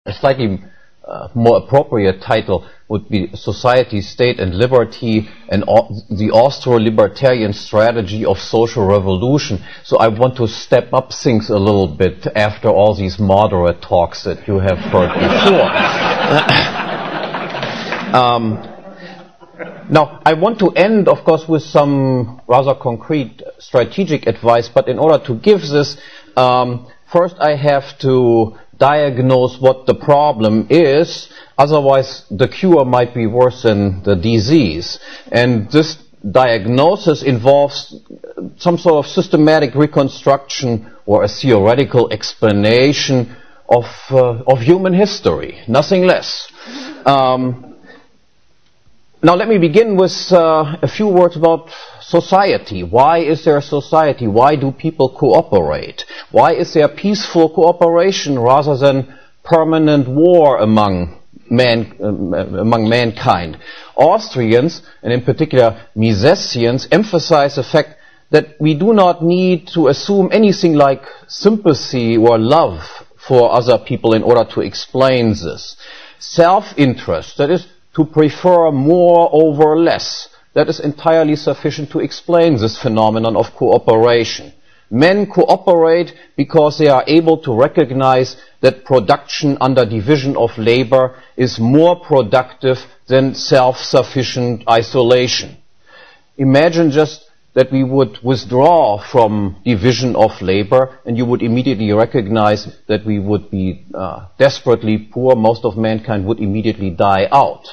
A slightly more appropriate title would be Society, State and Liberty and the Austro-Libertarian Strategy of Social Revolution. So I want to step up things a little bit after all these moderate talks that you have heard before. Now, I want to end, of course, with some rather concrete strategic advice, but in order to give this, first I have to diagnose what the problem is, otherwise the cure might be worse than the disease. And this diagnosis involves some sort of systematic reconstruction or a theoretical explanation of human history, nothing less. Now let me begin with a few words about society. Why is there a society? Why do people cooperate? Why is there peaceful cooperation rather than permanent war among mankind? Austrians, and in particular Misesians, emphasize the fact that we do not need to assume anything like sympathy or love for other people in order to explain this. Self-interest, that is, to prefer more over less, that is entirely sufficient to explain this phenomenon of cooperation. Men cooperate because they are able to recognize that production under division of labor is more productive than self-sufficient isolation. Imagine just that we would withdraw from division of labor and you would immediately recognize that we would be desperately poor. Most of mankind would immediately die out.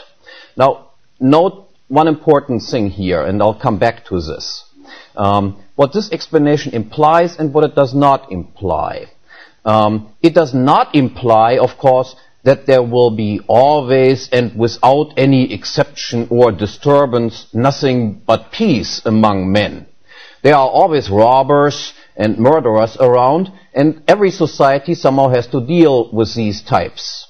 Now, note one important thing here, and I'll come back to this. What this explanation implies and what it does not imply. It does not imply, of course, that there will be always and without any exception or disturbance nothing but peace among men. There are always robbers and murderers around, and every society somehow has to deal with these types.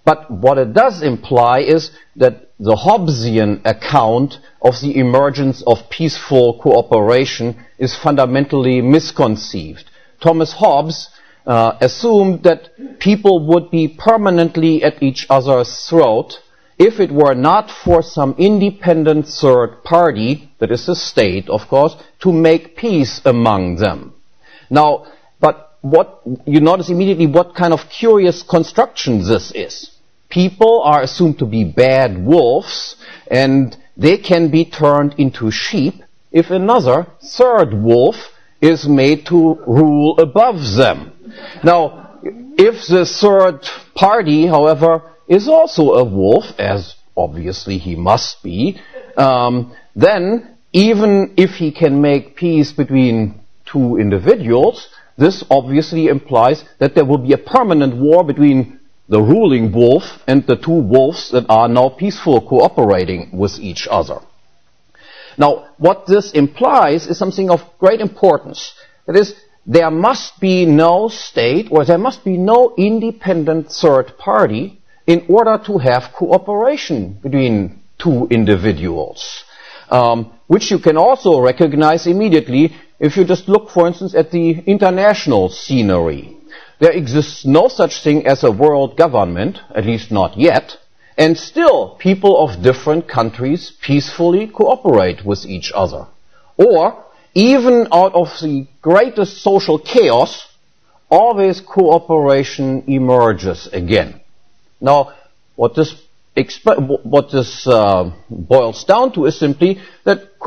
But what it does imply is that the Hobbesian account of the emergence of peaceful cooperation is fundamentally misconceived. Thomas Hobbes assumed that people would be permanently at each other's throat if it were not for some independent third party, that is the state, of course, to make peace among them. Now, but what you notice immediately what kind of curious construction this is. People are assumed to be bad wolves, and they can be turned into sheep if another third wolf is made to rule above them. Now, if the third party, however, is also a wolf, as obviously he must be, then even if he can make peace between two individuals, this obviously implies that there will be a permanent war between the ruling wolf and the two wolves that are now peaceful cooperating with each other. Now, what this implies is something of great importance. That is, there must be no state or there must be no independent third party in order to have cooperation between two individuals, which you can also recognize immediately if you just look, for instance, at the international scenery. There exists no such thing as a world government, at least not yet, and still people of different countries peacefully cooperate with each other. Or, even out of the greatest social chaos, always cooperation emerges again. Now, what this boils down to is simply that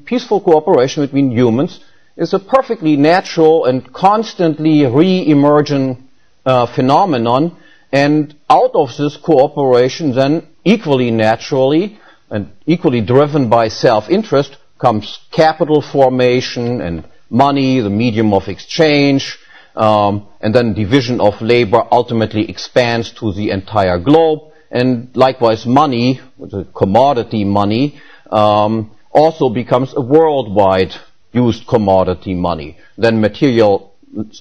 peaceful cooperation between humans is a perfectly natural and constantly re-emergent phenomenon, and out of this cooperation then equally naturally and equally driven by self-interest comes capital formation and money, the medium of exchange, and then division of labor ultimately expands to the entire globe, and likewise money, the commodity money, also becomes a worldwide used commodity money. Then material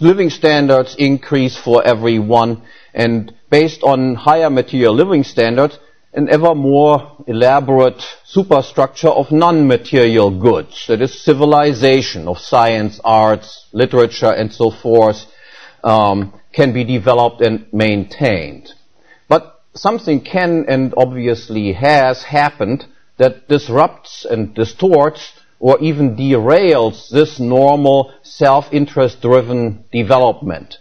living standards increase for everyone, and based on higher material living standards, an ever more elaborate superstructure of non-material goods, that is civilization of science, arts, literature, and so forth, can be developed and maintained. But something can and obviously has happened that disrupts and distorts or even derails this normal self-interest driven development.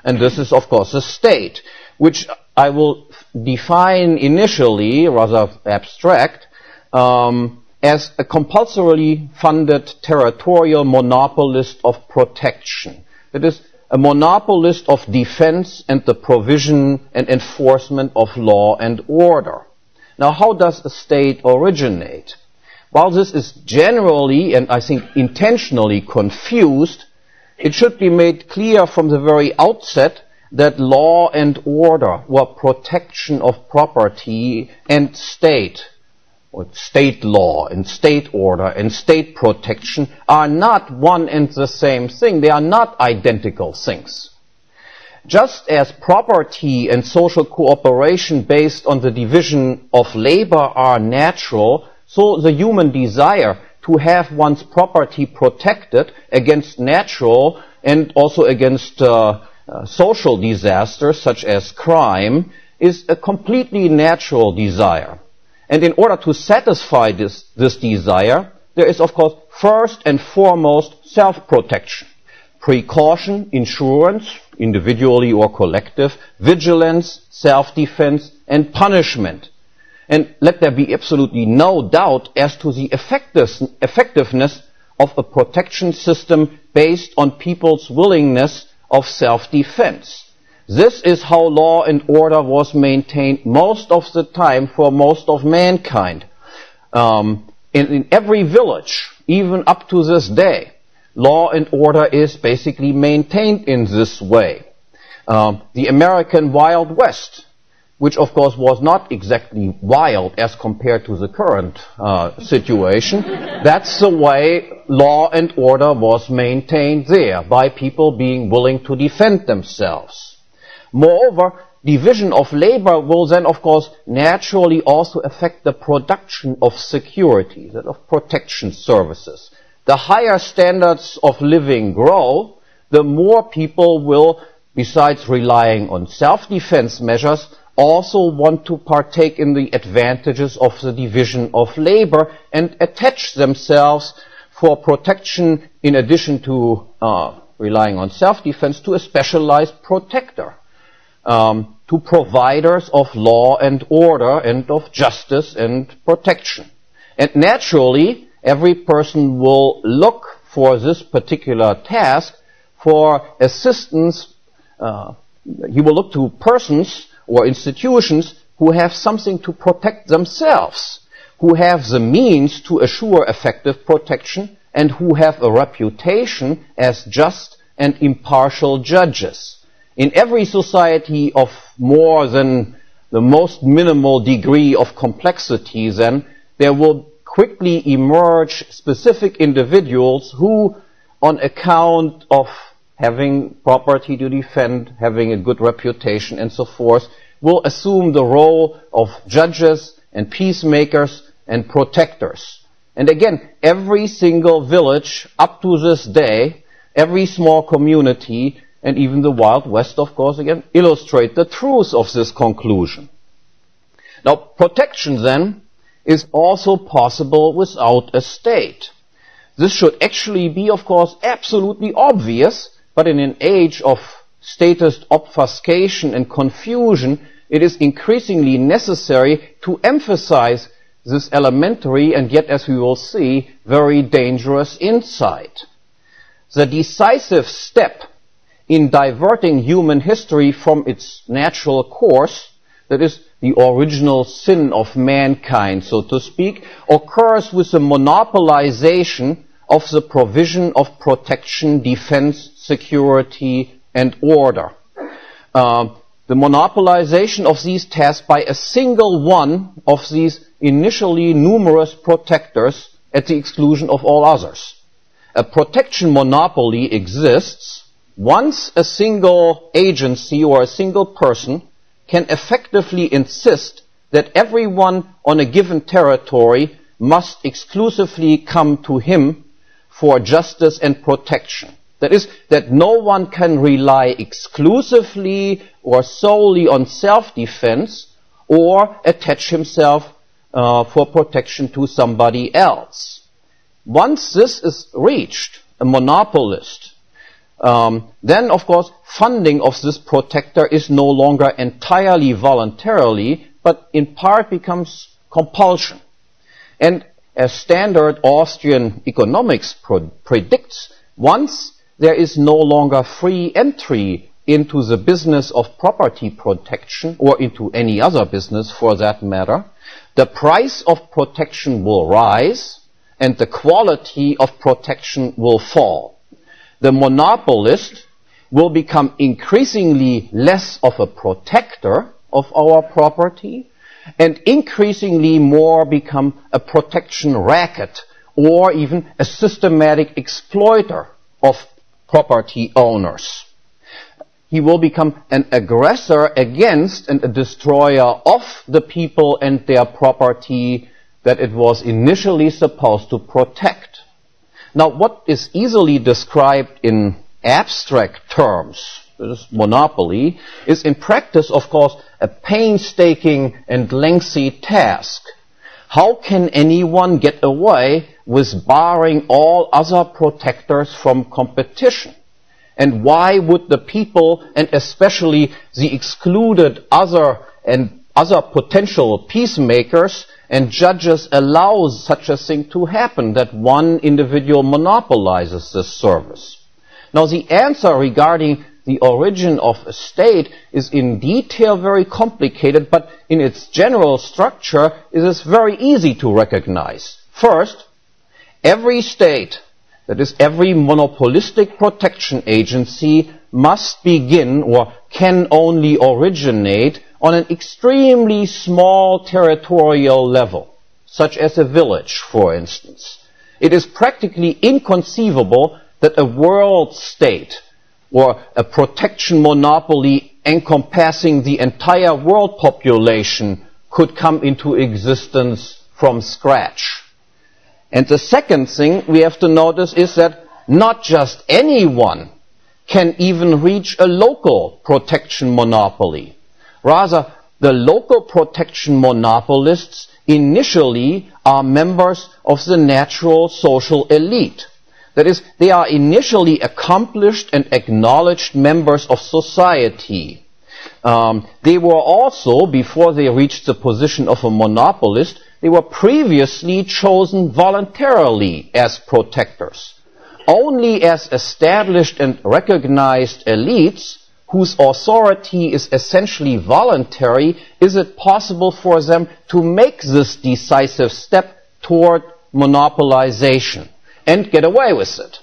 And this is, of course, the state, which I will define initially, rather abstract, as a compulsorily funded territorial monopolist of protection. That is, a monopolist of defense and the provision and enforcement of law and order. Now, how does a state originate? While this is generally, and I think intentionally, confused, it should be made clear from the very outset that law and order, or protection of property and state, or state law and state order and state protection, are not one and the same thing. They are not identical things. Just as property and social cooperation based on the division of labor are natural, so the human desire to have one's property protected against natural and also against social disasters such as crime is a completely natural desire. And in order to satisfy this desire, there is, of course, first and foremost self-protection, precaution, insurance, individually or collective, vigilance, self-defense, and punishment. And let there be absolutely no doubt as to the effectiveness of a protection system based on people's willingness of self-defense. This is how law and order was maintained most of the time for most of mankind. In every village, even up to this day, law and order is basically maintained in this way. The American Wild West, which of course was not exactly wild as compared to the current situation, that's the way law and order was maintained there, by people being willing to defend themselves. Moreover, division of labor will then, of course, naturally also affect the production of security, that of protection services. The higher standards of living grow, the more people will, besides relying on self-defense measures, also want to partake in the advantages of the division of labor and attach themselves for protection, in addition to relying on self-defense, to a specialized protector. To providers of law and order and of justice and protection. And naturally, every person will look for this particular task for assistance. He will look to persons or institutions who have something to protect themselves, who have the means to assure effective protection, and who have a reputation as just and impartial judges. In every society of more than the most minimal degree of complexity, then, there will quickly emerge specific individuals who, on account of having property to defend, having a good reputation and so forth, will assume the role of judges and peacemakers and protectors. And again, every single village up to this day, every small community, and even the Wild West, of course, again, illustrate the truth of this conclusion. Now, protection, then, is also possible without a state. This should actually be, of course, absolutely obvious, but in an age of statist obfuscation and confusion, it is increasingly necessary to emphasize this elementary and yet, as we will see, very dangerous insight. The decisive step in diverting human history from its natural course, that is, the original sin of mankind, so to speak, occurs with the monopolization of the provision of protection, defense, security, and order. The monopolization of these tasks by a single one of these initially numerous protectors at the exclusion of all others. A protection monopoly exists once a single agency or a single person can effectively insist that everyone on a given territory must exclusively come to him for justice and protection. That is, that no one can rely exclusively or solely on self-defense or attach himself for protection to somebody else. Once this is reached, a monopolist, then of course funding of this protector is no longer entirely voluntarily, but in part becomes compulsion. And as standard Austrian economics predicts, once there is no longer free entry into the business of property protection, or into any other business for that matter, the price of protection will rise and the quality of protection will fall. The monopolist will become increasingly less of a protector of our property and increasingly more become a protection racket or even a systematic exploiter of property owners. He will become an aggressor against and a destroyer of the people and their property that it was initially supposed to protect. Now, what is easily described in abstract terms, this monopoly, is in practice, of course, a painstaking and lengthy task. How can anyone get away with barring all other protectors from competition? And why would the people, and especially the excluded other potential peacemakers and judges, allow such a thing to happen, that one individual monopolizes this service? Now, the answer regarding the origin of a state is in detail very complicated, but in its general structure it is very easy to recognize. First, every state, that is, every monopolistic protection agency, must begin or can only originate on an extremely small territorial level, such as a village, for instance. It is practically inconceivable that a world state or a protection monopoly encompassing the entire world population could come into existence from scratch. And the second thing we have to notice is that not just anyone can even reach a local protection monopoly. Rather, the local protection monopolists initially are members of the natural social elite. That is, they are initially accomplished and acknowledged members of society. They were also, before they reached the position of a monopolist, they were previously chosen voluntarily as protectors. Only as established and recognized elites, whose authority is essentially voluntary, is it possible for them to make this decisive step toward monopolization and get away with it.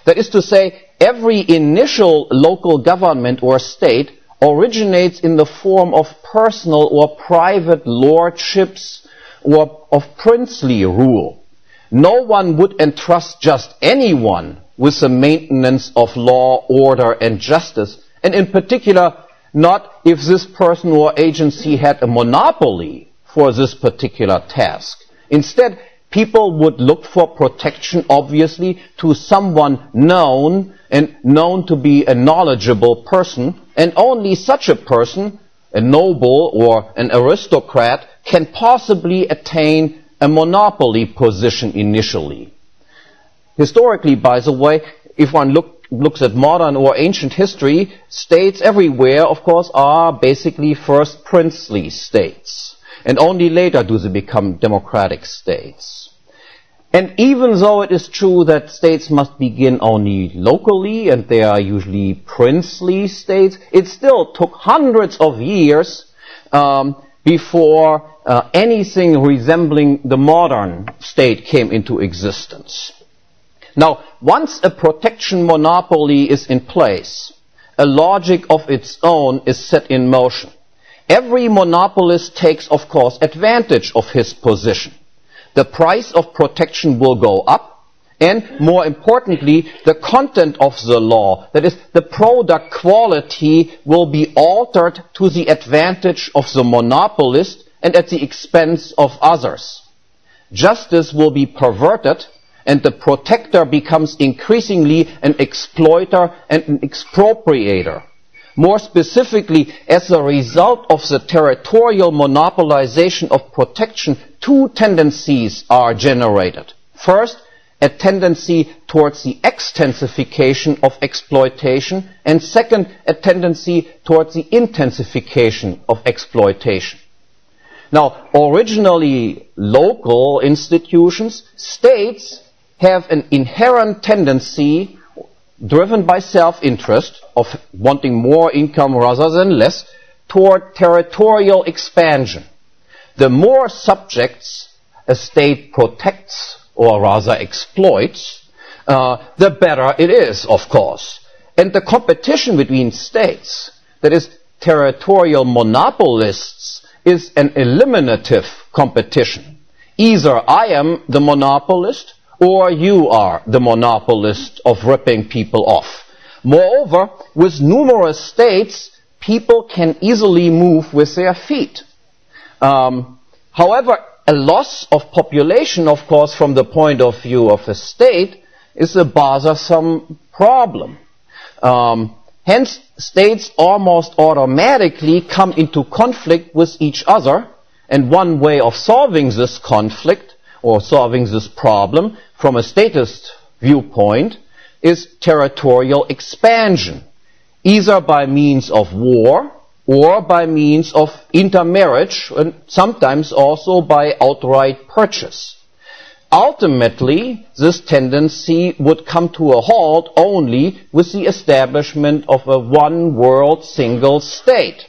That is to say, every initial local government or state originates in the form of personal or private lordships or of princely rule. No one would entrust just anyone with the maintenance of law, order, and justice, and in particular, not if this person or agency had a monopoly for this particular task. Instead, people would look for protection, obviously, to someone known and known to be a knowledgeable person, and only such a person, a noble or an aristocrat, can possibly attain a monopoly position initially. Historically, by the way, if one looks at modern or ancient history, states everywhere, of course, are basically first princely states, and only later do they become democratic states. And even though it is true that states must begin only locally, and they are usually princely states, it still took hundreds of years before anything resembling the modern state came into existence. Now, once a protection monopoly is in place, a logic of its own is set in motion. Every monopolist takes, of course, advantage of his position. The price of protection will go up, and more importantly, the content of the law, that is, the product quality, will be altered to the advantage of the monopolist and at the expense of others. Justice will be perverted, and the protector becomes increasingly an exploiter and an expropriator. More specifically, as a result of the territorial monopolization of protection, two tendencies are generated. First, a tendency towards the extensification of exploitation, and second, a tendency towards the intensification of exploitation. Now, originally local institutions, states, have an inherent tendency, driven by self-interest, of wanting more income rather than less, toward territorial expansion. The more subjects a state protects, or rather exploits, the better it is, of course. And the competition between states, that is, territorial monopolists, is an eliminative competition. Either I am the monopolist, or you are the monopolist of ripping people off. Moreover, with numerous states, people can easily move with their feet. However, a loss of population, of course, from the point of view of a state, is a bothersome problem. Hence, states almost automatically come into conflict with each other, and one way of solving this conflict, or solving this problem, from a statist viewpoint, is territorial expansion, either by means of war, or by means of intermarriage, and sometimes also by outright purchase. Ultimately, this tendency would come to a halt only with the establishment of a one-world single state.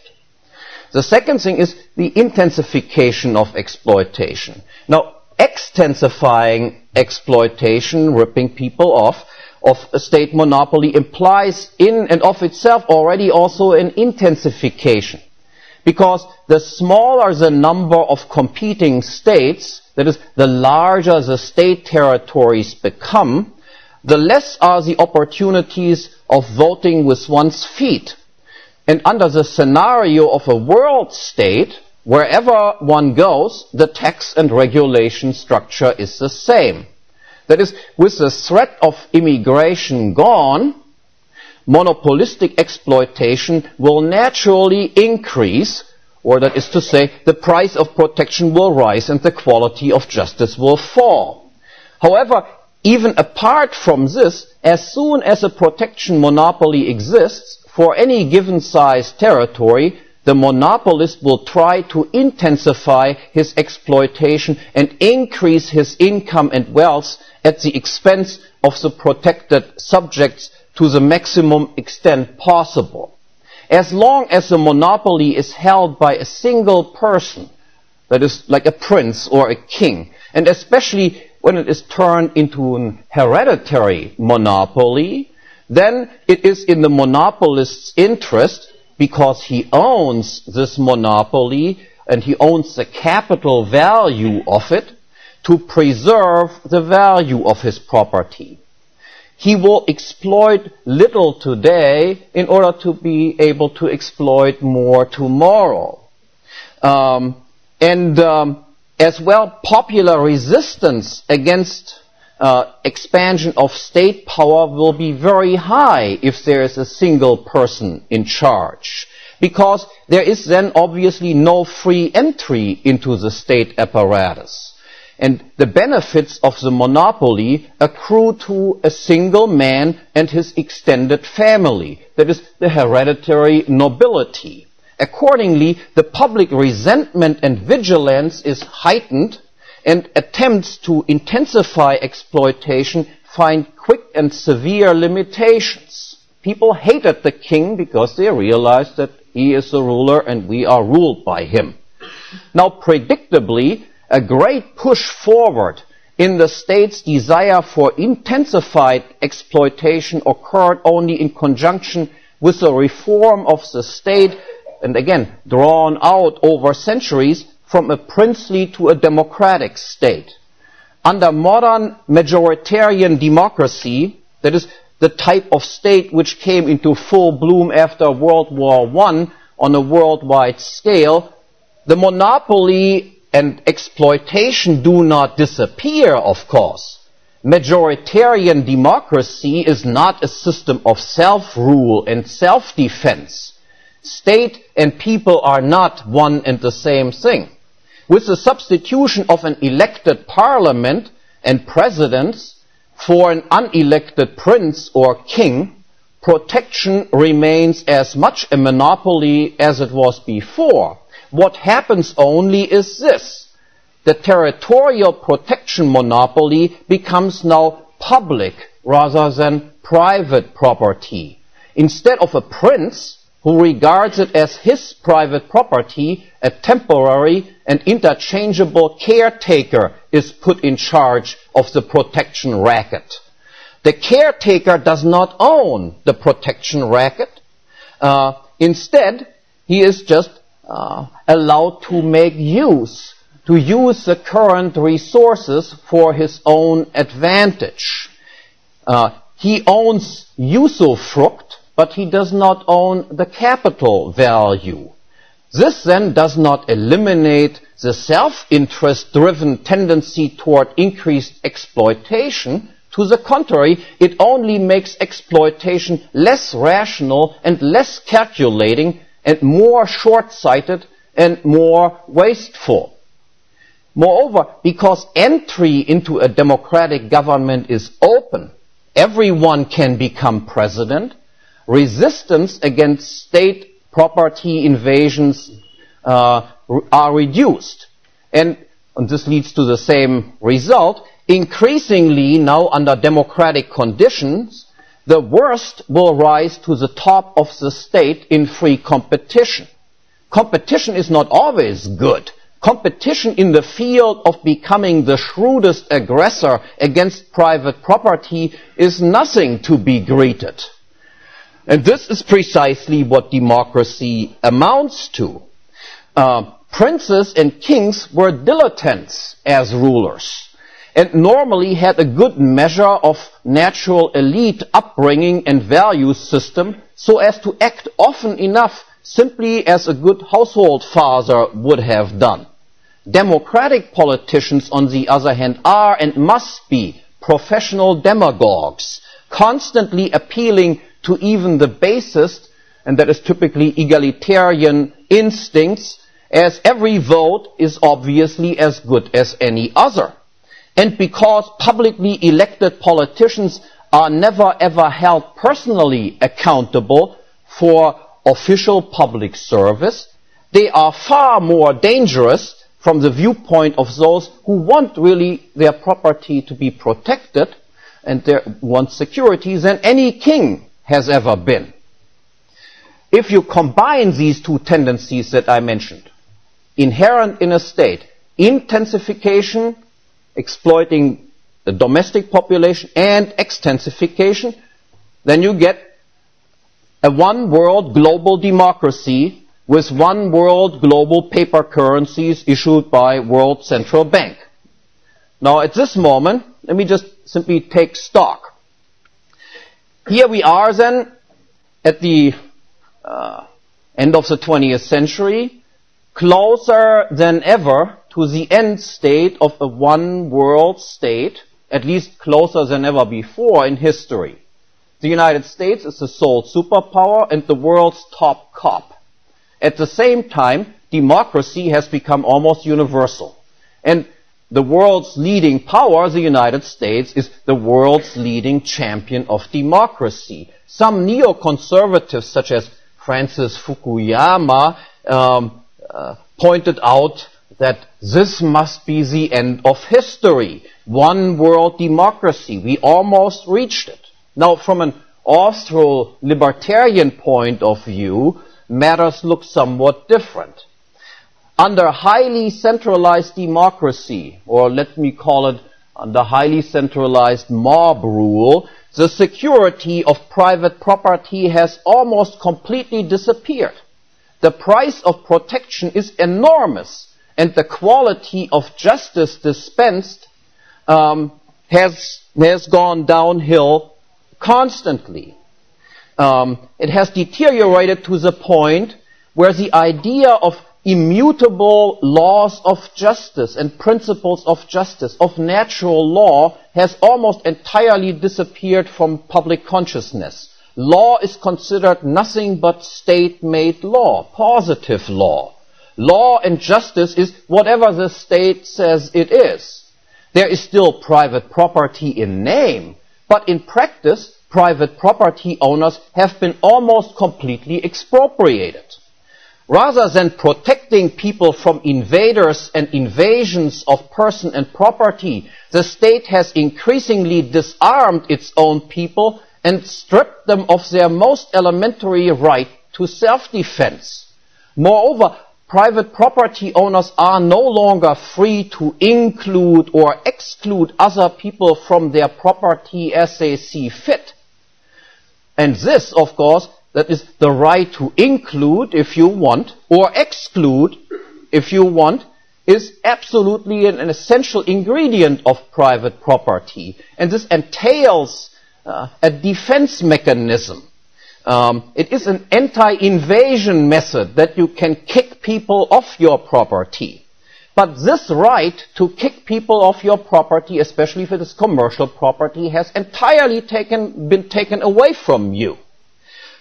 The second thing is the intensification of exploitation. Now, extensifying exploitation, ripping people off, of a state monopoly implies in and of itself already also an intensification. Because the smaller the number of competing states, that is, the larger the state territories become, the less are the opportunities of voting with one's feet. And under the scenario of a world state, wherever one goes, the tax and regulation structure is the same. That is, with the threat of immigration gone, monopolistic exploitation will naturally increase, or that is to say, the price of protection will rise and the quality of justice will fall. However, even apart from this, as soon as a protection monopoly exists for any given size territory, the monopolist will try to intensify his exploitation and increase his income and wealth at the expense of the protected subjects to the maximum extent possible. As long as the monopoly is held by a single person, that is like a prince or a king, and especially when it is turned into an hereditary monopoly, then it is in the monopolist's interest, because he owns this monopoly and he owns the capital value of it, to preserve the value of his property. He will exploit little today in order to be able to exploit more tomorrow. As well, popular resistance against expansion of state power will be very high if there is a single person in charge, because there is then obviously no free entry into the state apparatus. And the benefits of the monopoly accrue to a single man and his extended family, that is, the hereditary nobility. Accordingly, the public resentment and vigilance is heightened, and attempts to intensify exploitation find quick and severe limitations. People hated the king because they realized that he is the ruler and we are ruled by him. Now, predictably, a great push forward in the state's desire for intensified exploitation occurred only in conjunction with the reform of the state, and again, drawn out over centuries, from a princely to a democratic state. Under modern majoritarian democracy, that is, the type of state which came into full bloom after World War I on a worldwide scale, the monopoly and exploitation do not disappear, of course. majoritarian democracy is not a system of self-rule and self-defense. State and people are not one and the same thing. With the substitution of an elected parliament and presidents for an unelected prince or king, protection remains as much a monopoly as it was before. What happens only is this: the territorial protection monopoly becomes now public rather than private property. Instead of a prince who regards it as his private property, a temporary and interchangeable caretaker is put in charge of the protection racket. The caretaker does not own the protection racket. Instead, he is just allowed to make use the current resources for his own advantage. He owns usufruct, but he does not own the capital value. This then does not eliminate the self-interest-driven tendency toward increased exploitation. To the contrary, it only makes exploitation less rational and less calculating and more short-sighted and more wasteful. Moreover, because entry into a democratic government is open, everyone can become president, resistance against state property invasions are reduced. And this leads to the same result. Increasingly now under democratic conditions, the worst will rise to the top of the state in free competition. Competition is not always good. Competition in the field of becoming the shrewdest aggressor against private property is nothing to be greeted. And this is precisely what democracy amounts to. Princes and kings were dilettantes as rulers, and normally had a good measure of natural elite upbringing and value system, so as to act often enough simply as a good household father would have done. Democratic politicians, on the other hand, are and must be professional demagogues, constantly appealing to even the basest, and that is typically egalitarian instincts, as every vote is obviously as good as any other. And because publicly elected politicians are never ever held personally accountable for official public service, they are far more dangerous from the viewpoint of those who want really their property to be protected and they want security than any king has ever been. If you combine these two tendencies that I mentioned, inherent in a state, intensification, exploiting the domestic population, and extensification, then you get a one world global democracy with one world global paper currencies issued by World Central Bank. Now at this moment, let me just simply take stock. Here we are then at the end of the 20th century, closer than ever to the end state of a one world state, at least closer than ever before in history. The United States is the sole superpower and the world's top cop. At the same time, democracy has become almost universal. And the world's leading power, the United States, is the world's leading champion of democracy. Some neoconservatives, such as Francis Fukuyama, pointed out that this must be the end of history. One world democracy. We almost reached it. Now, from an Austro-libertarian point of view, matters look somewhat different. Under highly centralized democracy, or let me call it under highly centralized mob rule, the security of private property has almost completely disappeared. The price of protection is enormous, and the quality of justice dispensed has gone downhill constantly. It has deteriorated to the point where the idea of immutable laws of justice and principles of justice, of natural law, has almost entirely disappeared from public consciousness. Law is considered nothing but state-made law, positive law. Law and justice is whatever the state says it is. There is still private property in name, but in practice, private property owners have been almost completely expropriated. Rather than protecting people from invaders and invasions of person and property, the state has increasingly disarmed its own people and stripped them of their most elementary right to self-defense. Moreover, private property owners are no longer free to include or exclude other people from their property as they see fit. And this, of course, that is the right to include if you want, or exclude if you want, is absolutely an essential ingredient of private property. And this entails a defense mechanism. It is an anti-invasion method that you can kick people off your property. But this right to kick people off your property, especially if it is commercial property, has entirely been taken away from you.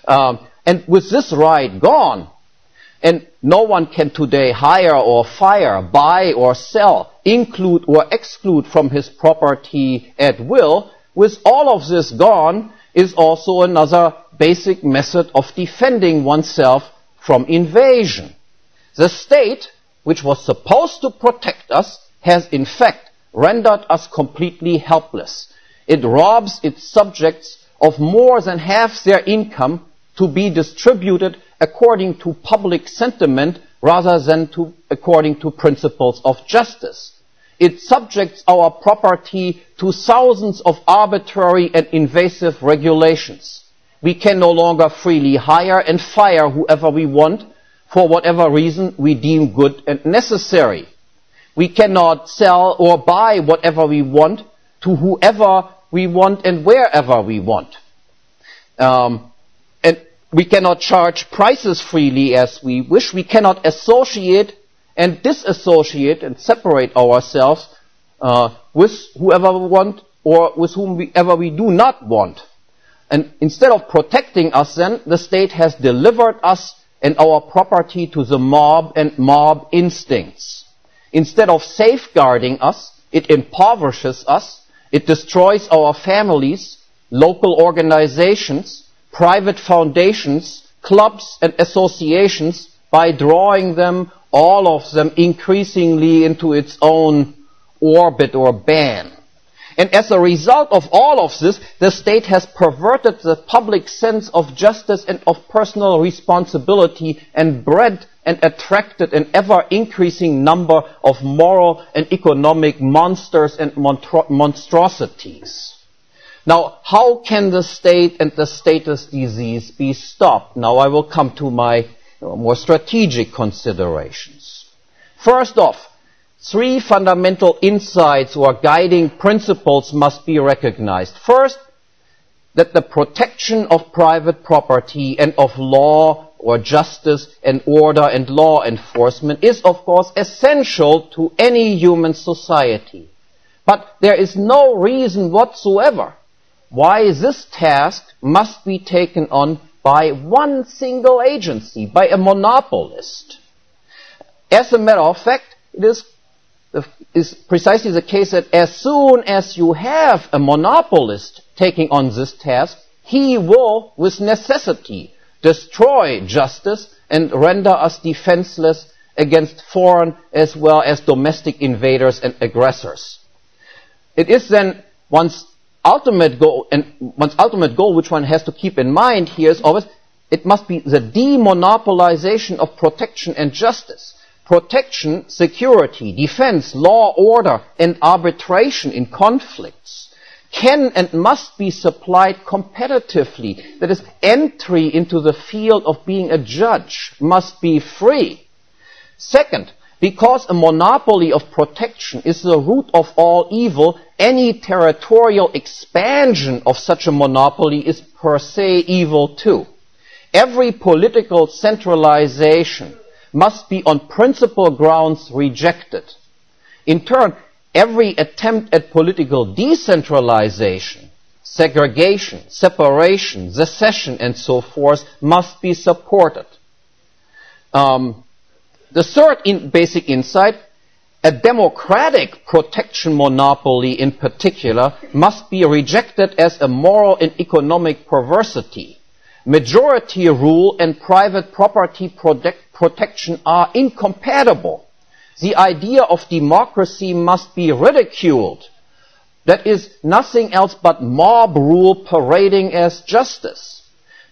And with this right gone, and no one can today hire or fire, buy or sell, include or exclude from his property at will, with all of this gone is also another basic method of defending oneself from invasion. The state, which was supposed to protect us, has in fact rendered us completely helpless. It robs its subjects of more than half their income to be distributed according to public sentiment rather than according to principles of justice. It subjects our property to thousands of arbitrary and invasive regulations. We can no longer freely hire and fire whoever we want for whatever reason we deem good and necessary. We cannot sell or buy whatever we want to whoever we want and wherever we want. And we cannot charge prices freely as we wish. We cannot associate and disassociate and separate ourselves with whoever we want or with whomever we do not want. And instead of protecting us then, the state has delivered us and our property to the mob and mob instincts. Instead of safeguarding us, it impoverishes us, it destroys our families, local organizations, private foundations, clubs and associations by drawing them, all of them, increasingly into its own orbit or ban. And as a result of all of this, the state has perverted the public sense of justice and of personal responsibility and bred and attracted an ever-increasing number of moral and economic monsters and monstrosities. Now, how can the state and the status disease be stopped? Now, I will come to my more strategic considerations. First off, three fundamental insights or guiding principles must be recognized. First, that the protection of private property and of law or justice and order and law enforcement is, of course, essential to any human society. But there is no reason whatsoever why this task must be taken on by one single agency, by a monopolist. As a matter of fact, it is precisely the case that as soon as you have a monopolist taking on this task, he will, with necessity, destroy justice and render us defenseless against foreign as well as domestic invaders and aggressors. It is then one's ultimate goal, which one has to keep in mind here, is always it must be the demonopolization of protection and justice. Protection, security, defense, law, order, and arbitration in conflicts can and must be supplied competitively. That is, entry into the field of being a judge must be free. Second, because a monopoly of protection is the root of all evil, any territorial expansion of such a monopoly is per se evil too. Every political centralization must be on principal grounds rejected. In turn, every attempt at political decentralization, segregation, separation, secession, and so forth must be supported. The third basic insight, a democratic protection monopoly in particular must be rejected as a moral and economic perversity. Majority rule and private property protection are incompatible. The idea of democracy must be ridiculed. That is nothing else but mob rule parading as justice.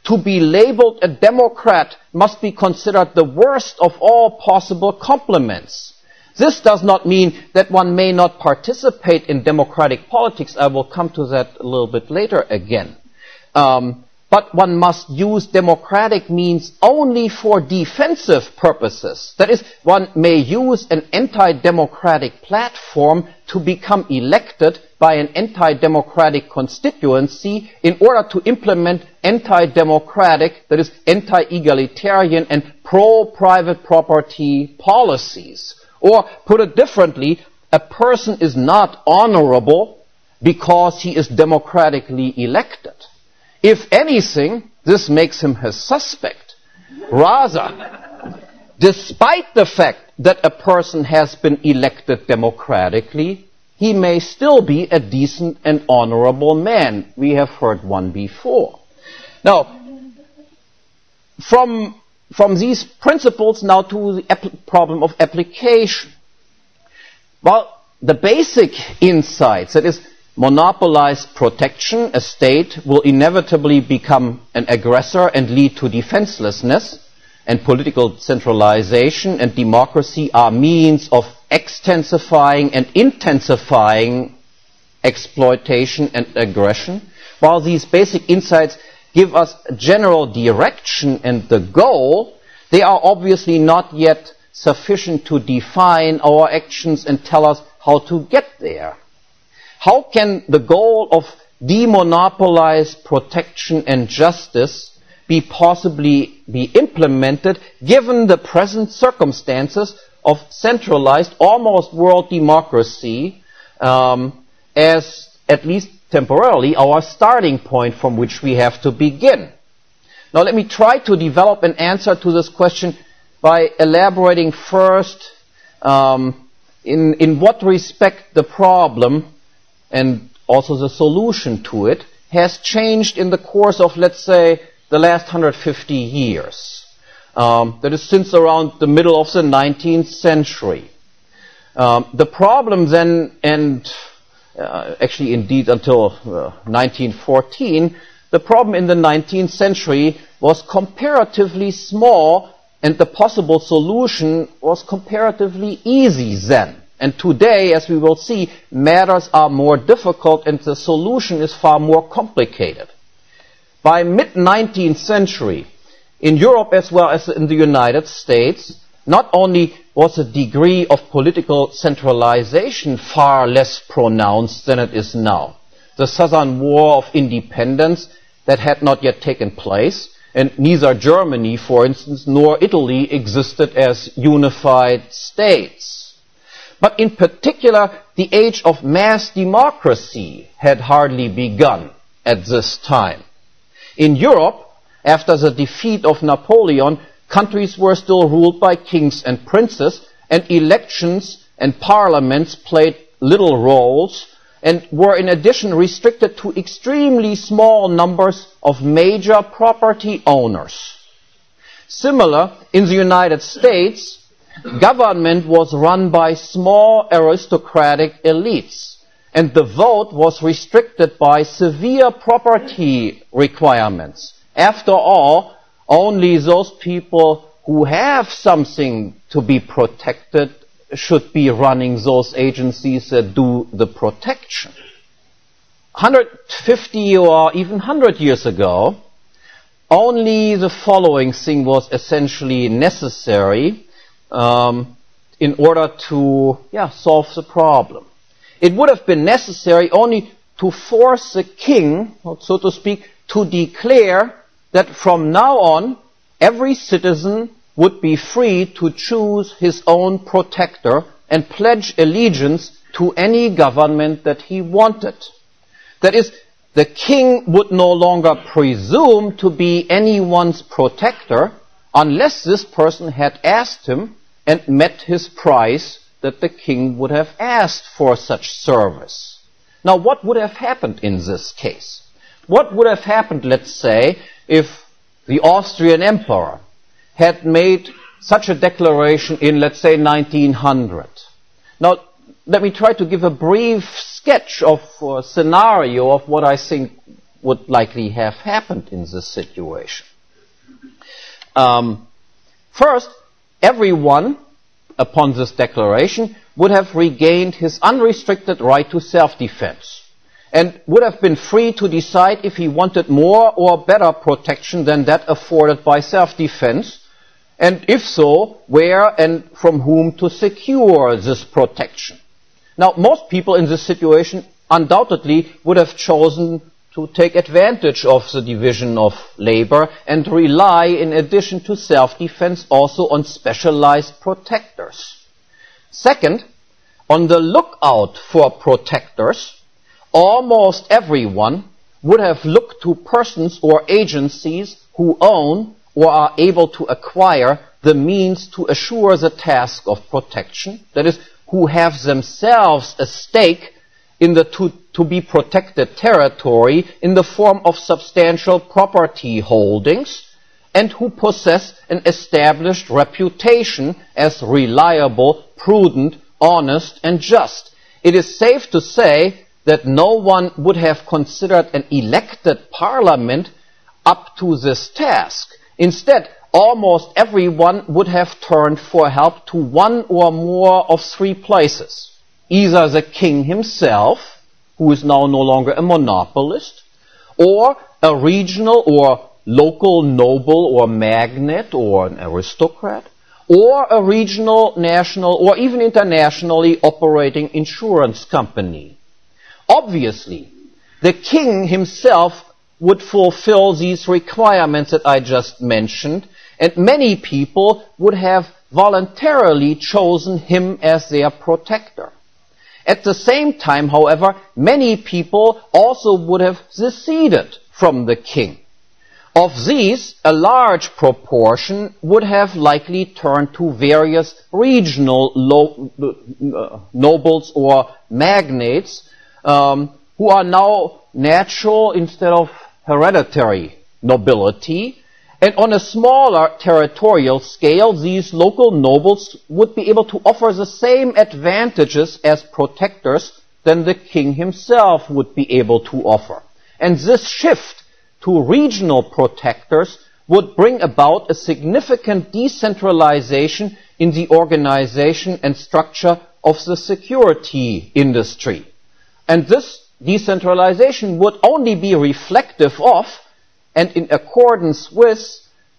To be labeled a democrat must be considered the worst of all possible compliments. This does not mean that one may not participate in democratic politics. I will come to that a little bit later again. But one must use democratic means only for defensive purposes. That is, one may use an anti-democratic platform to become elected by an anti-democratic constituency in order to implement anti-democratic, that is, anti-egalitarian and pro-private property policies. Or, put it differently, a person is not honorable because he is democratically elected. If anything, this makes him a suspect. Rather, despite the fact that a person has been elected democratically, he may still be a decent and honorable man. We have heard one before. Now, from these principles now to the problem of application. Well, the basic insights, that is, monopolized protection, a state will inevitably become an aggressor and lead to defenselessness, and political centralization and democracy are means of extensifying and intensifying exploitation and aggression. While these basic insights give us a general direction and the goal, they are obviously not yet sufficient to define our actions and tell us how to get there. How can the goal of demonopolized protection and justice possibly be implemented given the present circumstances of centralized, almost world democracy as, at least temporarily, our starting point from which we have to begin? Now let me try to develop an answer to this question by elaborating first in what respect the problem and also the solution to it has changed in the course of, let's say, the last 150 years. That is since around the middle of the 19th century. The problem then, and actually indeed until 1914, the problem in the 19th century was comparatively small and the possible solution was comparatively easy then. And today, as we will see, matters are more difficult and the solution is far more complicated. By mid-19th century, in Europe as well as in the United States, not only was the degree of political centralization far less pronounced than it is now. The Southern War of Independence that had not yet taken place, and neither Germany, for instance, nor Italy existed as unified states. But in particular, the age of mass democracy had hardly begun at this time. In Europe, after the defeat of Napoleon, countries were still ruled by kings and princes, and elections and parliaments played little roles and were in addition restricted to extremely small numbers of major property owners. Similar, in the United States, government was run by small aristocratic elites, and the vote was restricted by severe property requirements. After all, only those people who have something to be protected should be running those agencies that do the protection. 150 or even 100 years ago, only the following thing was essentially necessary in order to solve the problem. It would have been necessary only to force the king, so to speak, to declare that from now on, every citizen would be free to choose his own protector and pledge allegiance to any government that he wanted. That is, the king would no longer presume to be anyone's protector unless this person had asked him and met his price that the king would have asked for such service. Now, what would have happened in this case? What would have happened, let's say, if the Austrian emperor had made such a declaration in, let's say, 1900? Now, let me try to give a brief sketch of a scenario of what I think would likely have happened in this situation. First, everyone, upon this declaration, would have regained his unrestricted right to self-defense and would have been free to decide if he wanted more or better protection than that afforded by self-defense, and if so, where and from whom to secure this protection. Now, most people in this situation undoubtedly would have chosen to take advantage of the division of labor and rely, in addition to self-defense, also on specialized protectors. Second, on the lookout for protectors, almost everyone would have looked to persons or agencies who own or are able to acquire the means to assure the task of protection, that is, who have themselves a stake in the to be protected territory in the form of substantial property holdings, and who possess an established reputation as reliable, prudent, honest, and just. It is safe to say that no one would have considered an elected parliament up to this task. Instead, almost everyone would have turned for help to one or more of three places. Either the king himself, who is now no longer a monopolist, or a regional or local noble or magnate or an aristocrat, or a regional, national, or even internationally operating insurance company. Obviously, the king himself would fulfill these requirements that I just mentioned, and many people would have voluntarily chosen him as their protector. At the same time, however, many people also would have seceded from the king. Of these, a large proportion would have likely turned to various regional nobles or magnates who are now natural instead of hereditary nobility. And on a smaller territorial scale, these local nobles would be able to offer the same advantages as protectors than the king himself would be able to offer. And this shift to regional protectors would bring about a significant decentralization in the organization and structure of the security industry. And this decentralization would only be reflective of and in accordance with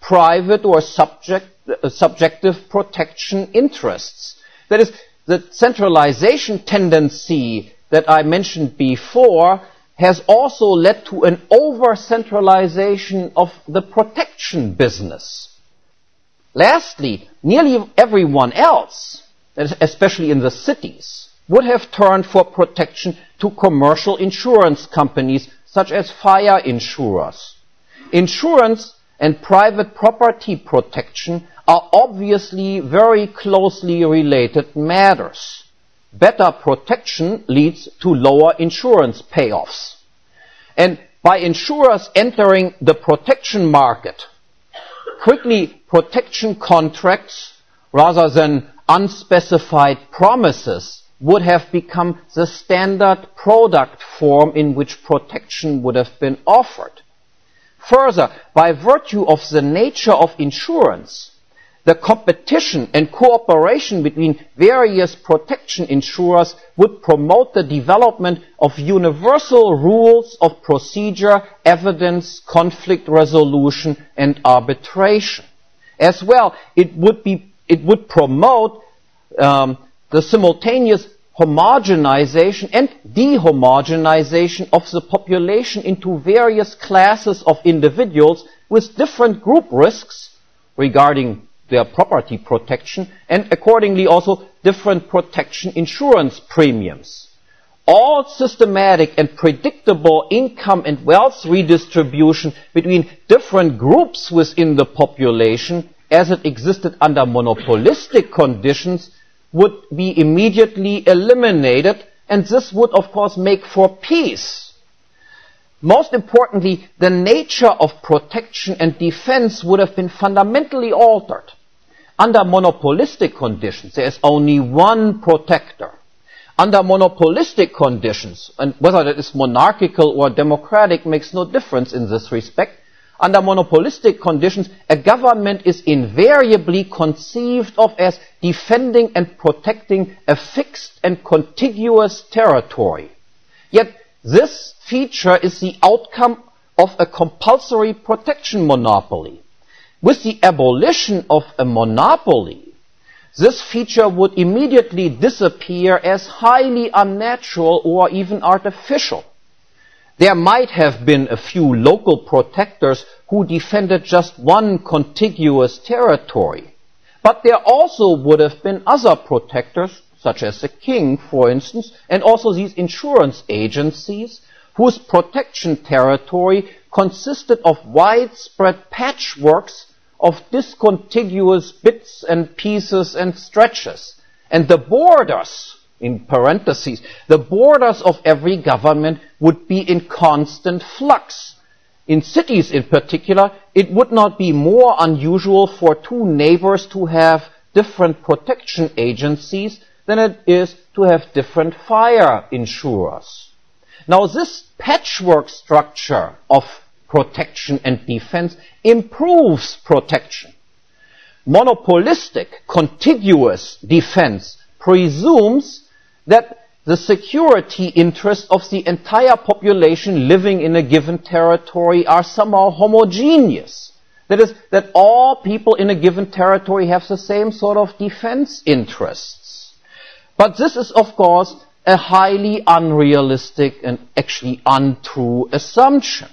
private or subjective protection interests. That is, the centralization tendency that I mentioned before has also led to an over-centralization of the protection business. Lastly, nearly everyone else, especially in the cities, would have turned for protection to commercial insurance companies such as fire insurers. Insurance and private property protection are obviously very closely related matters. Better protection leads to lower insurance payoffs. And by insurers entering the protection market, quickly protection contracts rather than unspecified promises would have become the standard product form in which protection would have been offered. Further, by virtue of the nature of insurance, the competition and cooperation between various protection insurers would promote the development of universal rules of procedure, evidence, conflict resolution, and arbitration. As well, it would promote the simultaneous homogenization and dehomogenization of the population into various classes of individuals with different group risks regarding their property protection, and accordingly also different protection insurance premiums. All systematic and predictable income and wealth redistribution between different groups within the population, as it existed under monopolistic conditions, would be immediately eliminated, and this would of course make for peace. Most importantly, the nature of protection and defense would have been fundamentally altered. Under monopolistic conditions, there is only one protector. Under monopolistic conditions, and whether that is monarchical or democratic makes no difference in this respect, under monopolistic conditions, a government is invariably conceived of as defending and protecting a fixed and contiguous territory. Yet this feature is the outcome of a compulsory protection monopoly. With the abolition of a monopoly, this feature would immediately disappear as highly unnatural or even artificial. There might have been a few local protectors who defended just one contiguous territory, but there also would have been other protectors, such as the king, for instance, and also these insurance agencies, whose protection territory consisted of widespread patchworks of discontiguous bits and pieces and stretches. And the borders, in parentheses, the borders of every government would be in constant flux. In cities in particular, it would not be more unusual for two neighbors to have different protection agencies than it is to have different fire insurers. Now, this patchwork structure of protection and defense improves protection. Monopolistic, contiguous defense presumes that the security interests of the entire population living in a given territory are somehow homogeneous. That is, that all people in a given territory have the same sort of defense interests. But this is, of course, a highly unrealistic and actually untrue assumption.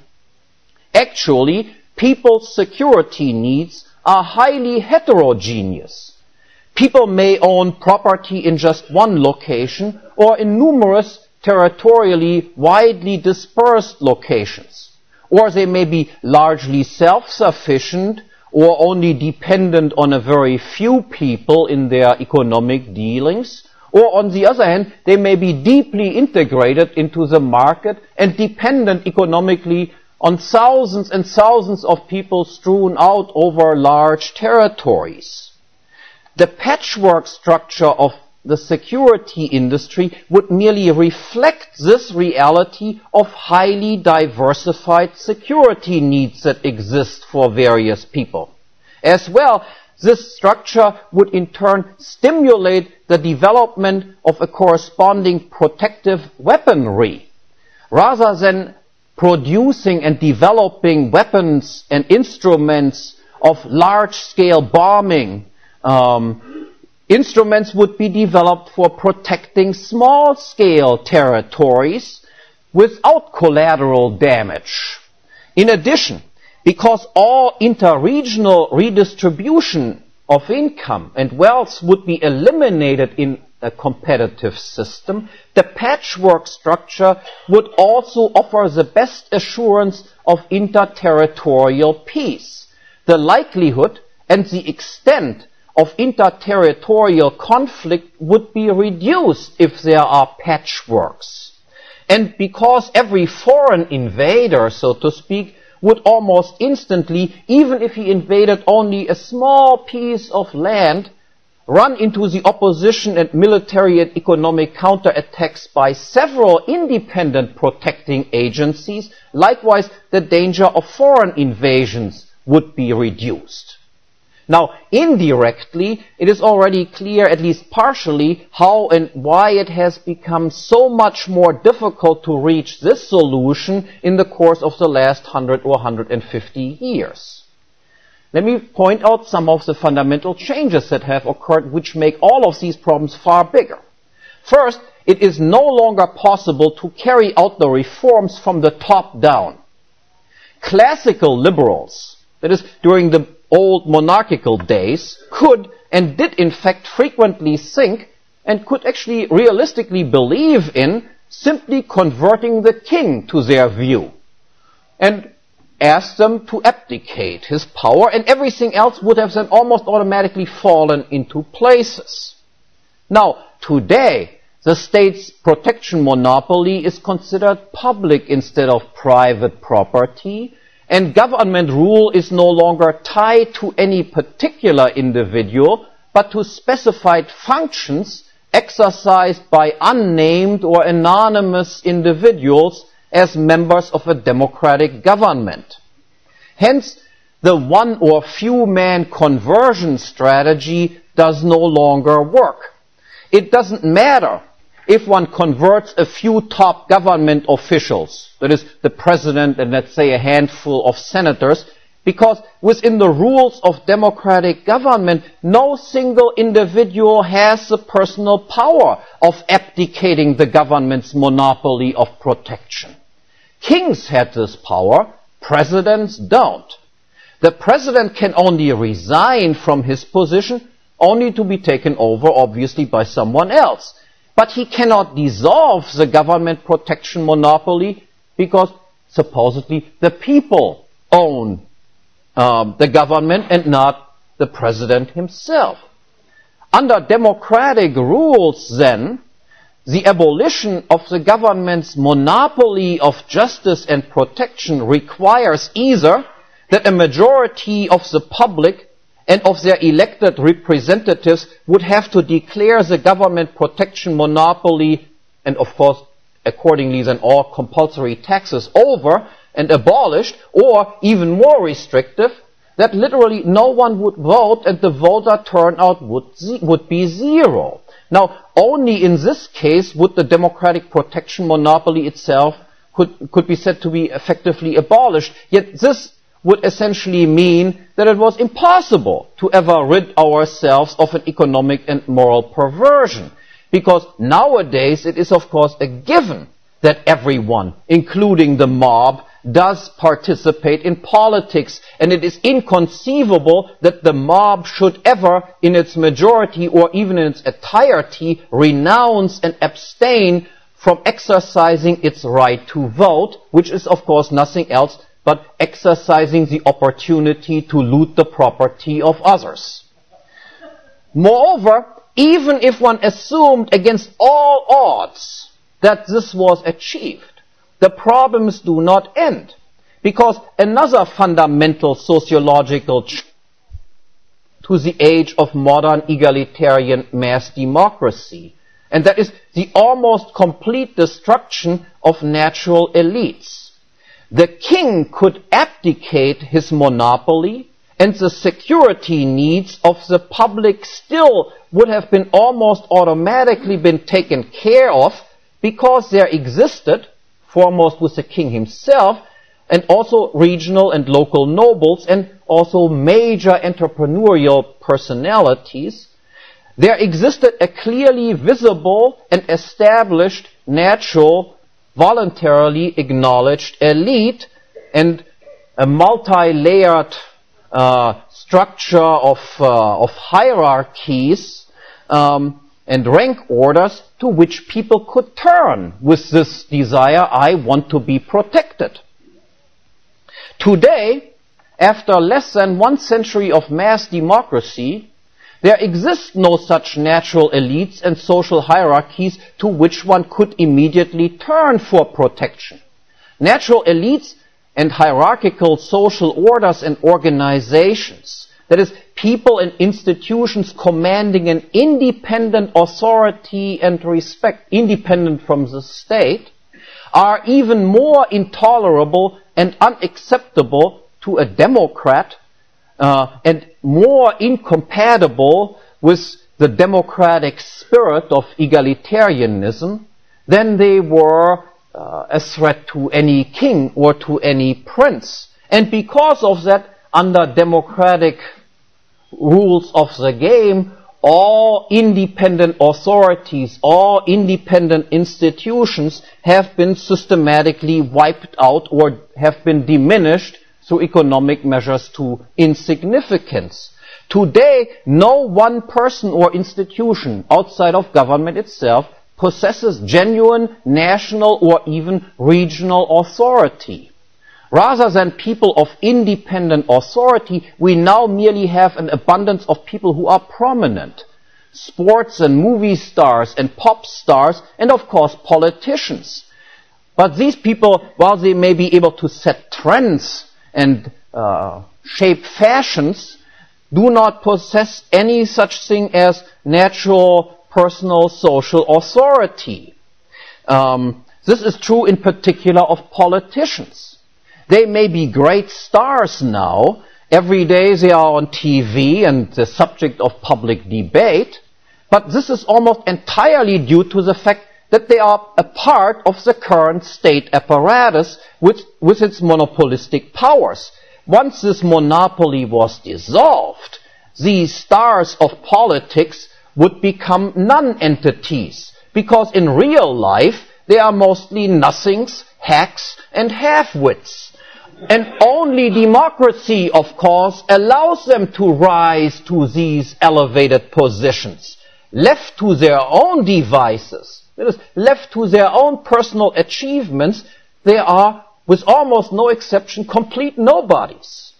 Actually, people's security needs are highly heterogeneous. People may own property in just one location or in numerous territorially widely dispersed locations. Or they may be largely self-sufficient or only dependent on a very few people in their economic dealings. Or on the other hand, they may be deeply integrated into the market and dependent economically on thousands and thousands of people strewn out over large territories. The patchwork structure of the security industry would merely reflect this reality of highly diversified security needs that exist for various people. As well, this structure would in turn stimulate the development of a corresponding protective weaponry. Rather than producing and developing weapons and instruments of large-scale bombing, instruments would be developed for protecting small-scale territories without collateral damage. In addition, because all interregional redistribution of income and wealth would be eliminated in a competitive system, the patchwork structure would also offer the best assurance of interterritorial peace. The likelihood and the extent of interterritorial conflict would be reduced if there are patchworks. And because every foreign invader, so to speak, would almost instantly, even if he invaded only a small piece of land, run into the opposition and military and economic counterattacks by several independent protecting agencies, likewise the danger of foreign invasions would be reduced. Now, indirectly, it is already clear, at least partially, how and why it has become so much more difficult to reach this solution in the course of the last 100 or 150 years. Let me point out some of the fundamental changes that have occurred which make all of these problems far bigger. First, it is no longer possible to carry out the reforms from the top down. Classical liberals, that is, during the old monarchical days could and did in fact frequently think and could actually realistically believe in simply converting the king to their view and asked them to abdicate his power, and everything else would have then almost automatically fallen into places. Now, today, the state's protection monopoly is considered public instead of private property, and government rule is no longer tied to any particular individual, but to specified functions exercised by unnamed or anonymous individuals as members of a democratic government. Hence, the one or few man conversion strategy does no longer work. It doesn't matter if one converts a few top government officials, that is, the president and let's say a handful of senators, because within the rules of democratic government, no single individual has the personal power of abdicating the government's monopoly of protection. Kings had this power, presidents don't. The president can only resign from his position, only to be taken over, obviously, by someone else. But he cannot dissolve the government protection monopoly because supposedly the people own the government and not the president himself. Under democratic rules, then, the abolition of the government's monopoly of justice and protection requires either that a majority of the public and of their elected representatives would have to declare the government protection monopoly and, of course, accordingly then all compulsory taxes over and abolished, or even more restrictive, that literally no one would vote and the voter turnout would be zero. Now, only in this case would the democratic protection monopoly itself could be said to be effectively abolished. Yet this would essentially mean that it was impossible to ever rid ourselves of an economic and moral perversion. Because nowadays it is of course a given that everyone, including the mob, does participate in politics, and it is inconceivable that the mob should ever, in its majority or even in its entirety, renounce and abstain from exercising its right to vote, which is of course nothing else but exercising the opportunity to loot the property of others. Moreover, even if one assumed against all odds that this was achieved, the problems do not end, because another fundamental sociological change to the age of modern egalitarian mass democracy, and that is the almost complete destruction of natural elites. The king could abdicate his monopoly, and the security needs of the public still would have been almost automatically been taken care of, because there existed, foremost with the king himself, and also regional and local nobles, and also major entrepreneurial personalities, there existed a clearly visible and established, natural, voluntarily acknowledged elite, and a multi-layered structure of hierarchies and rank orders to which people could turn with this desire, I want to be protected. Today, after less than 1 century of mass democracy, there exist no such natural elites and social hierarchies to which one could immediately turn for protection. Natural elites and hierarchical social orders and organizations, that is, people and institutions commanding an independent authority and respect, independent from the state, are even more intolerable and unacceptable to a democrat and more incompatible with the democratic spirit of egalitarianism than they were a threat to any king or to any prince. And because of that, under democratic rules of the game, all independent authorities, all independent institutions have been systematically wiped out or have been diminished through economic measures to insignificance. Today, no one person or institution outside of government itself possesses genuine national or even regional authority. Rather than people of independent authority, we now merely have an abundance of people who are prominent. Sports and movie stars and pop stars, and of course politicians. But these people, while they may be able to set trends and shape fashions, do not possess any such thing as natural, personal, social authority. This is true in particular of politicians. They may be great stars now. Every day they are on TV and the subject of public debate. But this is almost entirely due to the fact that they are a part of the current state apparatus with its monopolistic powers. Once this monopoly was dissolved, these stars of politics would become non-entities, because in real life they are mostly nothings, hacks, and half-wits. And only democracy, of course, allows them to rise to these elevated positions. Left to their own devices, that is, left to their own personal achievements, they are, with almost no exception, complete nobodies.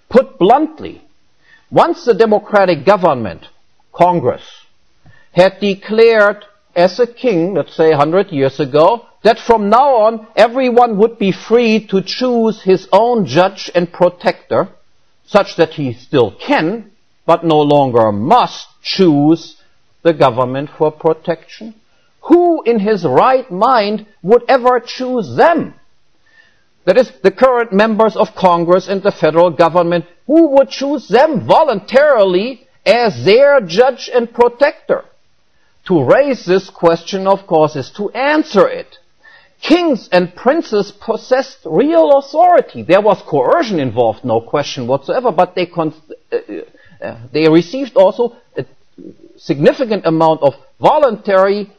Put bluntly, once the democratic government, Congress, had declared as a king, let's say 100 years ago, that from now on everyone would be free to choose his own judge and protector, such that he still can, but no longer must choose the government for protection. Who in his right mind would ever choose them? That is, the current members of Congress and the federal government, who would choose them voluntarily as their judge and protector? To raise this question, of course, is to answer it. Kings and princes possessed real authority. There was coercion involved, no question whatsoever, but they received also a significant amount of voluntary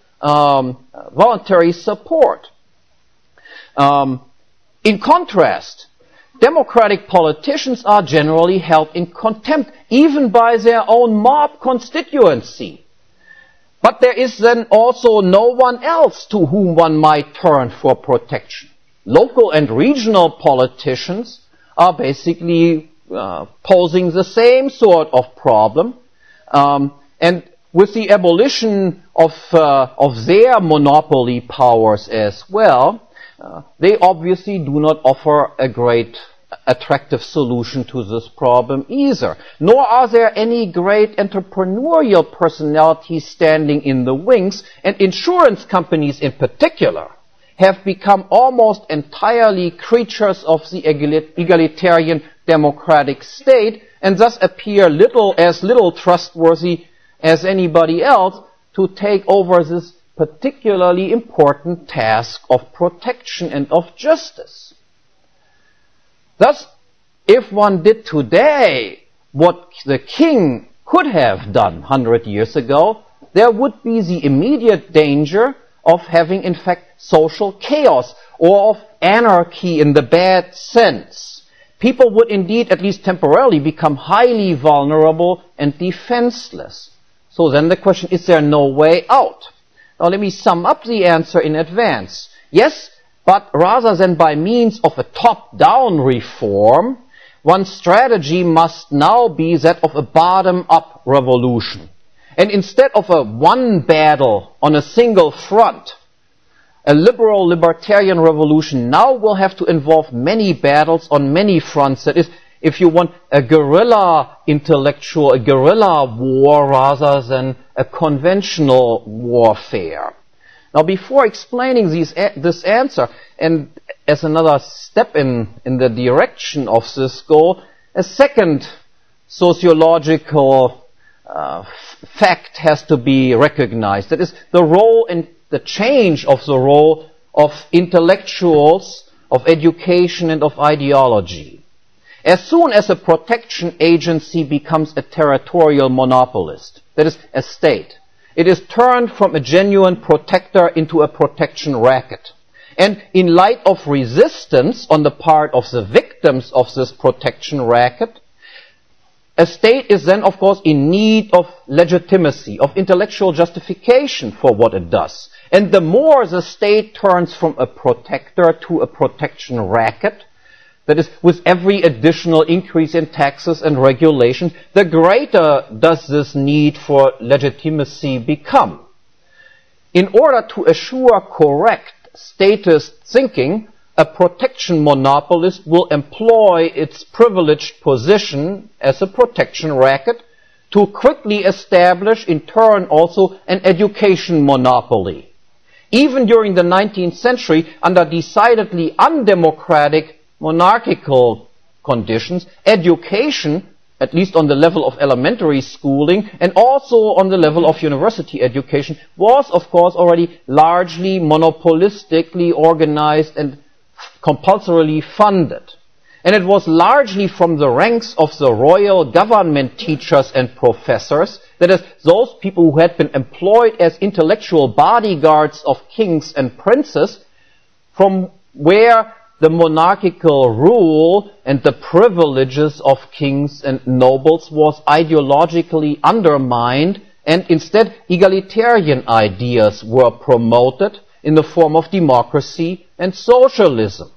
support. In contrast, democratic politicians are generally held in contempt, even by their own mob constituency. But there is then also no one else to whom one might turn for protection. Local and regional politicians are basically posing the same sort of problem. And with the abolition of their monopoly powers as well, they obviously do not offer a great attractive solution to this problem either. Nor are there any great entrepreneurial personalities standing in the wings, and insurance companies in particular have become almost entirely creatures of the egalitarian democratic state, and thus appear as little trustworthy as anybody else to take over this particularly important task of protection and of justice. Thus, if one did today what the king could have done 100 years ago, there would be the immediate danger of having, in fact, social chaos or of anarchy in the bad sense. People would indeed, at least temporarily, become highly vulnerable and defenseless. So then the question, is there no way out? Now let me sum up the answer in advance. Yes, but rather than by means of a top-down reform, one's strategy must now be that of a bottom-up revolution. And instead of a one battle on a single front, a liberal libertarian revolution now will have to involve many battles on many fronts. That is, if you want, a guerrilla intellectual, a guerrilla war rather than a conventional warfare. Now, before explaining this answer, and as another step in the direction of this goal, a second sociological fact has to be recognized. That is, the role and the change of the role of intellectuals, of education, and of ideology. As soon as a protection agency becomes a territorial monopolist, that is, a state, it is turned from a genuine protector into a protection racket. And in light of resistance on the part of the victims of this protection racket, a state is then, of course, in need of legitimacy, of intellectual justification for what it does. And the more the state turns from a protector to a protection racket, that is, with every additional increase in taxes and regulation, the greater does this need for legitimacy become. In order to assure correct statist thinking, a protection monopolist will employ its privileged position as a protection racket to quickly establish, in turn, also an education monopoly. Even during the 19th century, under decidedly undemocratic monarchical conditions, education, at least on the level of elementary schooling and also on the level of university education, was, of course, already largely monopolistically organized and compulsorily funded. And it was largely from the ranks of the royal government teachers and professors, that is, those people who had been employed as intellectual bodyguards of kings and princes, from where the monarchical rule and the privileges of kings and nobles was ideologically undermined, and instead egalitarian ideas were promoted in the form of democracy and socialism.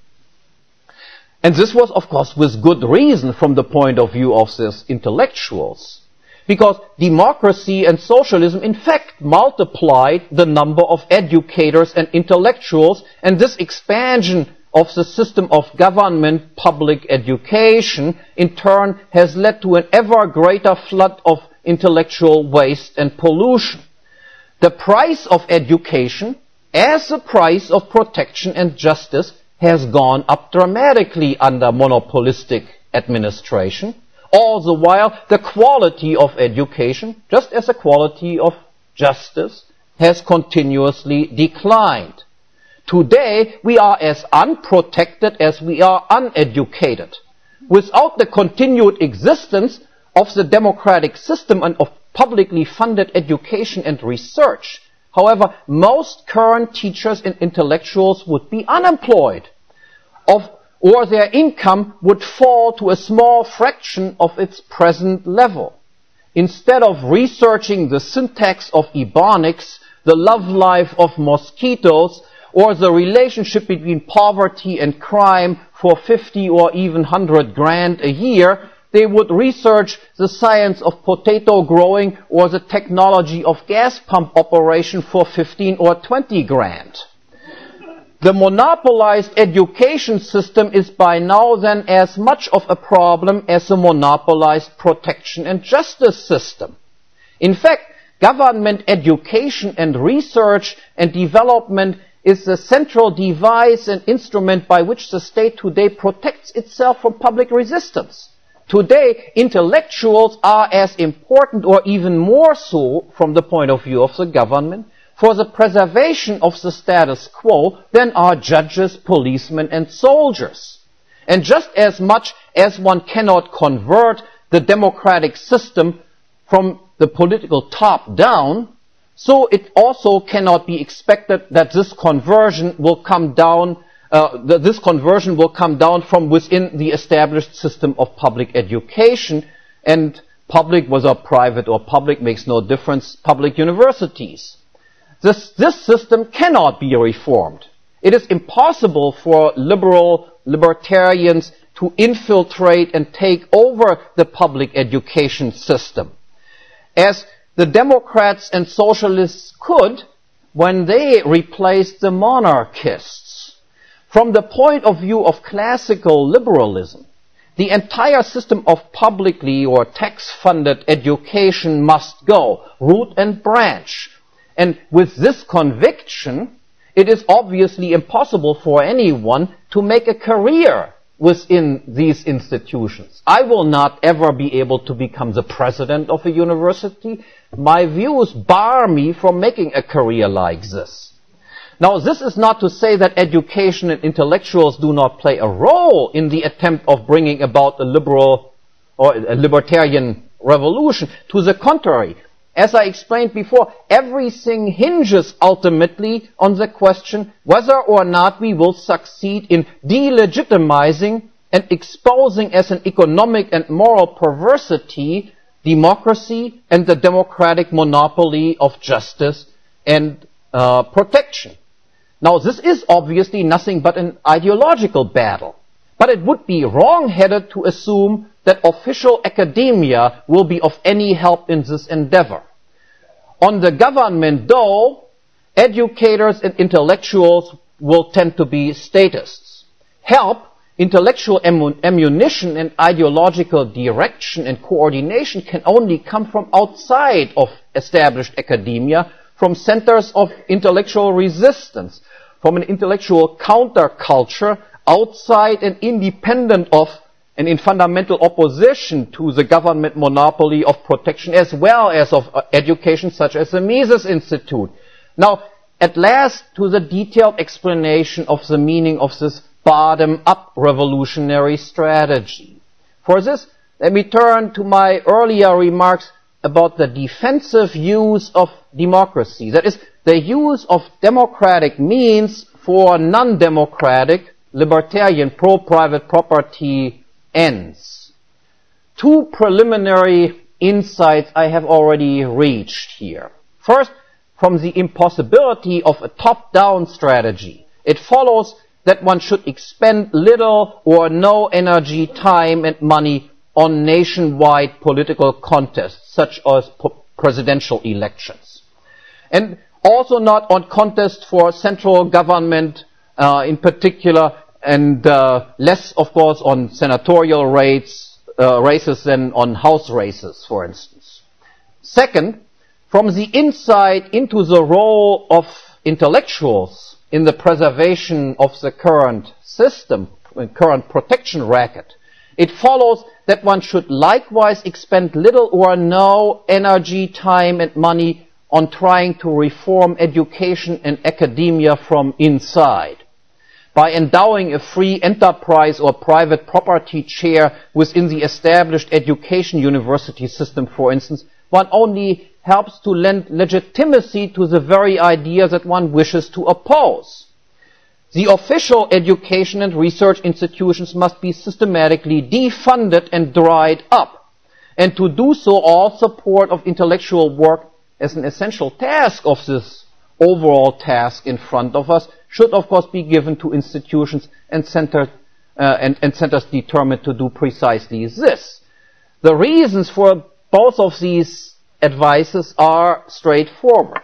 And this was, of course, with good reason from the point of view of these intellectuals, because democracy and socialism in fact multiplied the number of educators and intellectuals, and this expansion of the system of government public education in turn has led to an ever greater flood of intellectual waste and pollution. The price of education, as the price of protection and justice, has gone up dramatically under monopolistic administration. All the while, the quality of education, just as the quality of justice, has continuously declined. Today, we are as unprotected as we are uneducated. Without the continued existence of the democratic system and of publicly funded education and research, however, most current teachers and intellectuals would be unemployed, or their income would fall to a small fraction of its present level. Instead of researching the syntax of Ebonics, the love life of mosquitoes, or the relationship between poverty and crime for 50 or even 100 grand a year, they would research the science of potato growing or the technology of gas pump operation for 15 or 20 grand. The monopolized education system is by now then as much of a problem as the monopolized protection and justice system. In fact, government education and research and development is the central device and instrument by which the state today protects itself from public resistance. Today, intellectuals are as important, or even more so from the point of view of the government, for the preservation of the status quo than are judges, policemen, and soldiers. And just as much as one cannot convert the democratic system from the political top down, so it also cannot be expected that this conversion will come down from within the established system of public education, and public, whether private or public, makes no difference, public universities. This system cannot be reformed. It is impossible for libertarians to infiltrate and take over the public education system, as the Democrats and Socialists could when they replaced the monarchists. From the point of view of classical liberalism, the entire system of publicly or tax-funded education must go, root and branch. And with this conviction, it is obviously impossible for anyone to make a career within these institutions. I will not ever be able to become the president of a university. My views bar me from making a career like this. Now, this is not to say that education and intellectuals do not play a role in the attempt of bringing about a liberal or a libertarian revolution. To the contrary, as I explained before, everything hinges ultimately on the question whether or not we will succeed in delegitimizing and exposing as an economic and moral perversity democracy and the democratic monopoly of justice and protection. Now, this is obviously nothing but an ideological battle, but it would be wrong-headed to assume that official academia will be of any help in this endeavor. On the government, though, educators and intellectuals will tend to be statists. Help, intellectual ammunition, and ideological direction and coordination can only come from outside of established academia, from centers of intellectual resistance, from an intellectual counterculture outside and independent of and in fundamental opposition to the government monopoly of protection as well as of education, such as the Mises Institute. Now, at last, to the detailed explanation of the meaning of this bottom-up revolutionary strategy. For this, let me turn to my earlier remarks about the defensive use of democracy. That is, the use of democratic means for non-democratic, libertarian, pro-private property ends. Two preliminary insights I have already reached here. First, from the impossibility of a top-down strategy, it follows that one should expend little or no energy, time, and money on nationwide political contests, such as presidential elections. And also not on contests for central government in particular, and less, of course, on senatorial races than on house races, for instance. Second, from the insight into the role of intellectuals in the preservation of the current system, current protection racket, it follows that one should likewise expend little or no energy, time, and money on trying to reform education and academia from inside. By endowing a free enterprise or private property chair within the established education university system, for instance, one only helps to lend legitimacy to the very idea that one wishes to oppose. The official education and research institutions must be systematically defunded and dried up. And to do so, all support of intellectual work as an essential task of this overall task in front of us should, of course, be given to institutions and centers determined to do precisely this. The reasons for both of these advices are straightforward.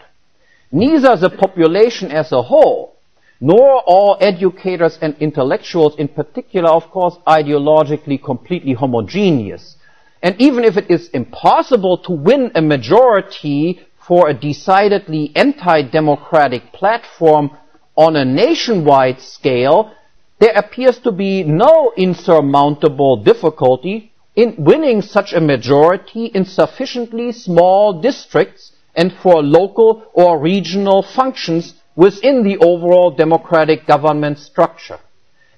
Neither the population as a whole, nor all educators and intellectuals in particular, of course, ideologically completely homogeneous. And even if it is impossible to win a majority for a decidedly anti-democratic platform on a nationwide scale, there appears to be no insurmountable difficulty in winning such a majority in sufficiently small districts and for local or regional functions within the overall democratic government structure.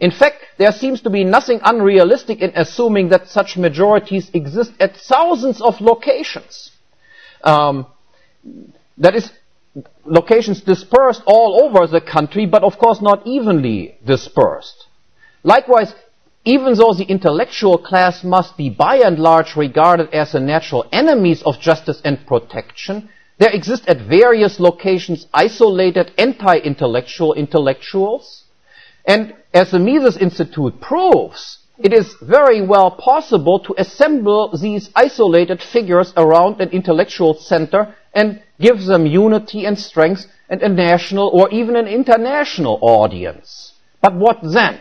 In fact, there seems to be nothing unrealistic in assuming that such majorities exist at thousands of locations. That is, locations dispersed all over the country, but of course not evenly dispersed. Likewise, even though the intellectual class must be by and large regarded as the natural enemies of justice and protection, there exist at various locations isolated anti-intellectual intellectuals. And as the Mises Institute proves, it is very well possible to assemble these isolated figures around an intellectual center and give them unity and strength and a national or even an international audience. But what then?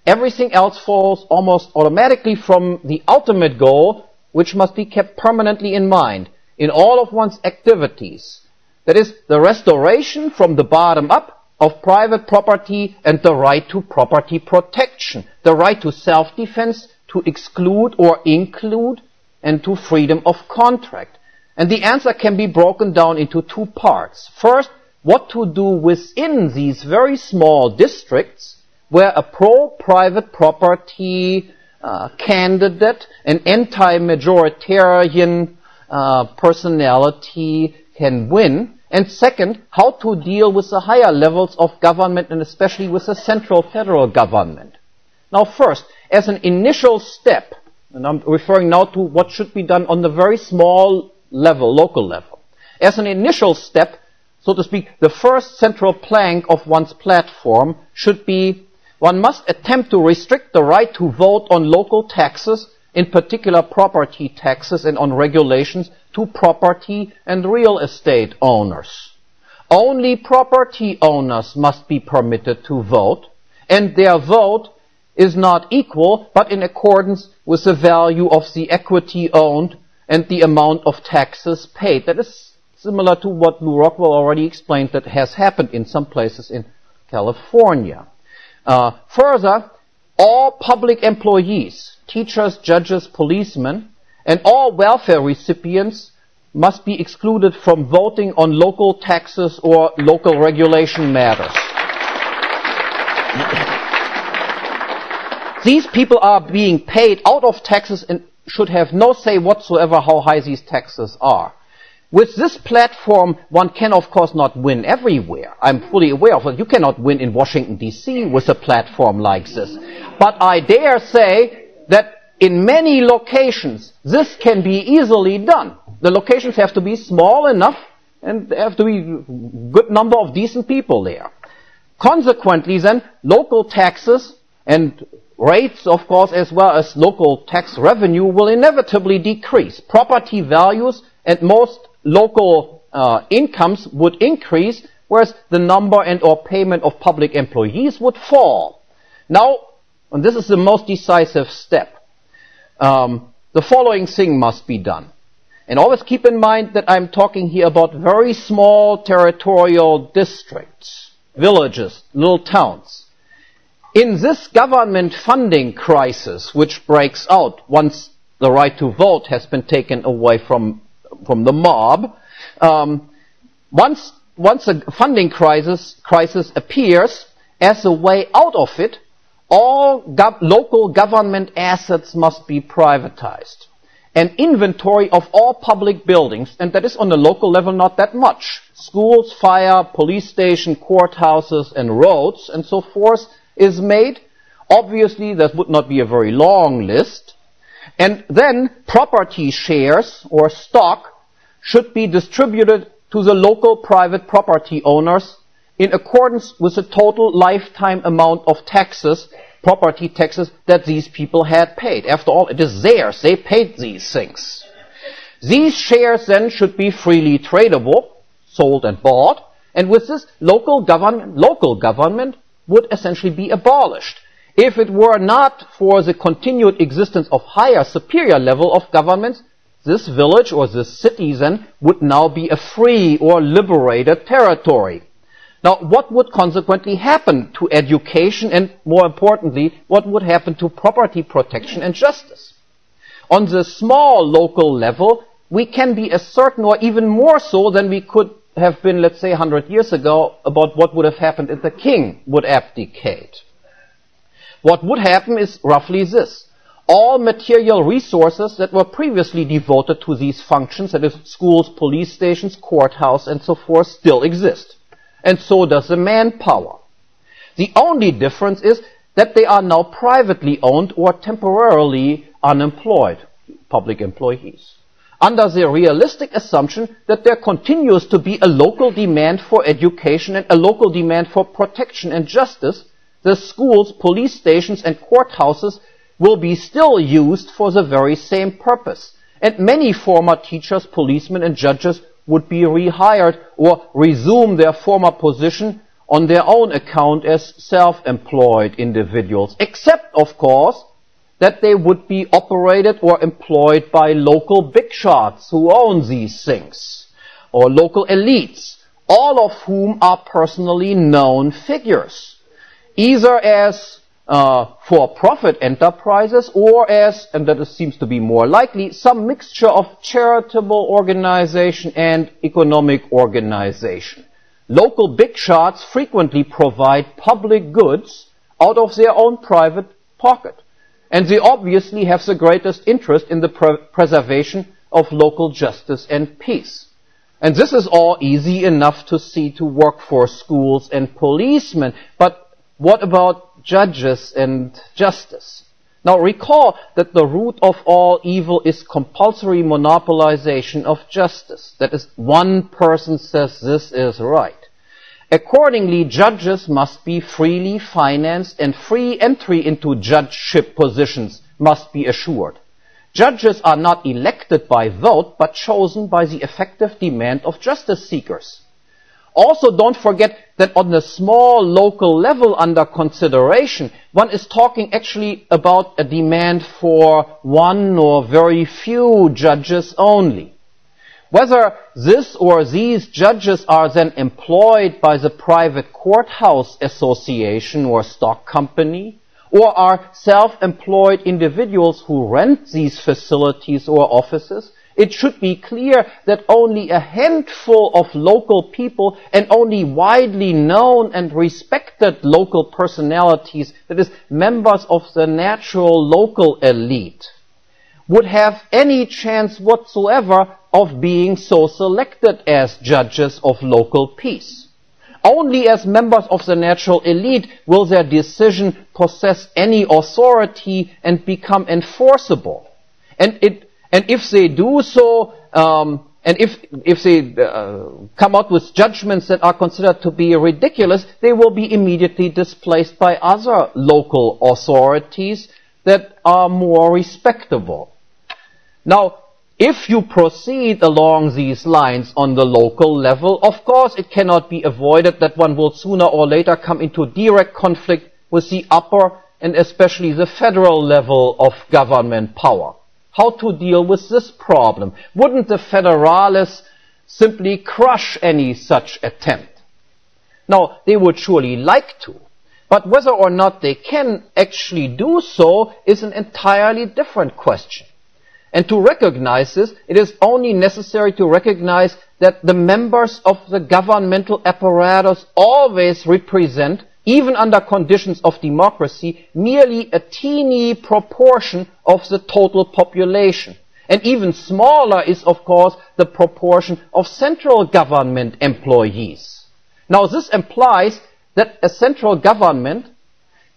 Everything else falls almost automatically from the ultimate goal, which must be kept permanently in mind in all of one's activities. That is, the restoration from the bottom up of private property and the right to property protection, the right to self-defense, to exclude or include, and to freedom of contract. And the answer can be broken down into two parts. First, what to do within these very small districts where a pro-private property candidate, an anti-majoritarian personality can win. And second, how to deal with the higher levels of government and especially with the central federal government. Now first, as an initial step, and I'm referring now to what should be done on the very small level, local level. As an initial step, so to speak, the first central plank of one's platform should be one must attempt to restrict the right to vote on local taxes, in particular property taxes, and on regulations to property and real estate owners. Only property owners must be permitted to vote, and their vote is not equal, but in accordance with the value of the equity owned and the amount of taxes paid. That is similar to what Lou Rockwell already explained that has happened in some places in California. Further, all public employees, teachers, judges, policemen, and all welfare recipients must be excluded from voting on local taxes or local regulation matters. These people are being paid out of taxes and should have no say whatsoever how high these taxes are. With this platform, one can of course not win everywhere. I'm fully aware of it. You cannot win in Washington, D.C. with a platform like this. But I dare say that in many locations, this can be easily done. The locations have to be small enough and there have to be a good number of decent people there. Consequently then, local taxes and rates, of course, as well as local tax revenue will inevitably decrease. Property values and most local incomes would increase, whereas the number and or payment of public employees would fall. Now, and this is the most decisive step, the following thing must be done. And always keep in mind that I'm talking here about very small territorial districts, villages, little towns. In this government funding crisis, which breaks out once the right to vote has been taken away from the mob, once a funding crisis appears, as a way out of it, all local government assets must be privatized. An inventory of all public buildings, and that is on the local level not that much, schools, fire, police station, courthouses, and roads, and so forth, is made. Obviously, that would not be a very long list. And then property shares or stock should be distributed to the local private property owners in accordance with the total lifetime amount of taxes, property taxes, that these people had paid. After all, it is theirs. They paid these things. These shares then should be freely tradable, sold and bought, and with this, local government would essentially be abolished. If it were not for the continued existence of higher, superior level of governments, this village or this city then would now be a free or liberated territory. Now, what would consequently happen to education and, more importantly, what would happen to property protection and justice? On the small local level, we can be as certain or even more so than we could have been, let's say, 100 years ago about what would have happened if the king would abdicate. What would happen is roughly this. All material resources that were previously devoted to these functions, that is schools, police stations, courthouse, and so forth, still exist. And so does the manpower. The only difference is that they are now privately owned or temporarily unemployed, public employees, under the realistic assumption that there continues to be a local demand for education and a local demand for protection and justice. The schools, police stations, and courthouses will be still used for the very same purpose. And many former teachers, policemen, and judges would be rehired or resume their former position on their own account as self-employed individuals, except, of course, that they would be operated or employed by local big shots who own these things, or local elites, all of whom are personally known figures, either as for-profit enterprises or as, and that seems to be more likely, some mixture of charitable organization and economic organization. Local big shots frequently provide public goods out of their own private pocket. And they obviously have the greatest interest in the preservation of local justice and peace. And this is all easy enough to see to work for schools and policemen. But what about judges and justice? Now recall that the root of all evil is compulsory monopolization of justice. That is, one person says this is right. Accordingly, judges must be freely financed and free entry into judgeship positions must be assured. Judges are not elected by vote, but chosen by the effective demand of justice seekers. Also, don't forget that on the small local level under consideration, one is talking actually about a demand for one or very few judges only. Whether this or these judges are then employed by the private courthouse association or stock company, or are self-employed individuals who rent these facilities or offices, it should be clear that only a handful of local people and only widely known and respected local personalities, that is, members of the natural local elite, would have any chance whatsoever of being so selected as judges of local peace. Only as members of the natural elite will their decision possess any authority and become enforceable. And if they do so, and if they come out with judgments that are considered to be ridiculous, they will be immediately displaced by other local authorities that are more respectable. Now, if you proceed along these lines on the local level, of course it cannot be avoided that one will sooner or later come into direct conflict with the upper and especially the federal level of government power. How to deal with this problem? Wouldn't the federalists simply crush any such attempt? Now, they would surely like to, but whether or not they can actually do so is an entirely different question. And to recognize this, it is only necessary to recognize that the members of the governmental apparatus always represent, even under conditions of democracy, merely a teeny proportion of the total population. And even smaller is, of course, the proportion of central government employees. Now, this implies that a central government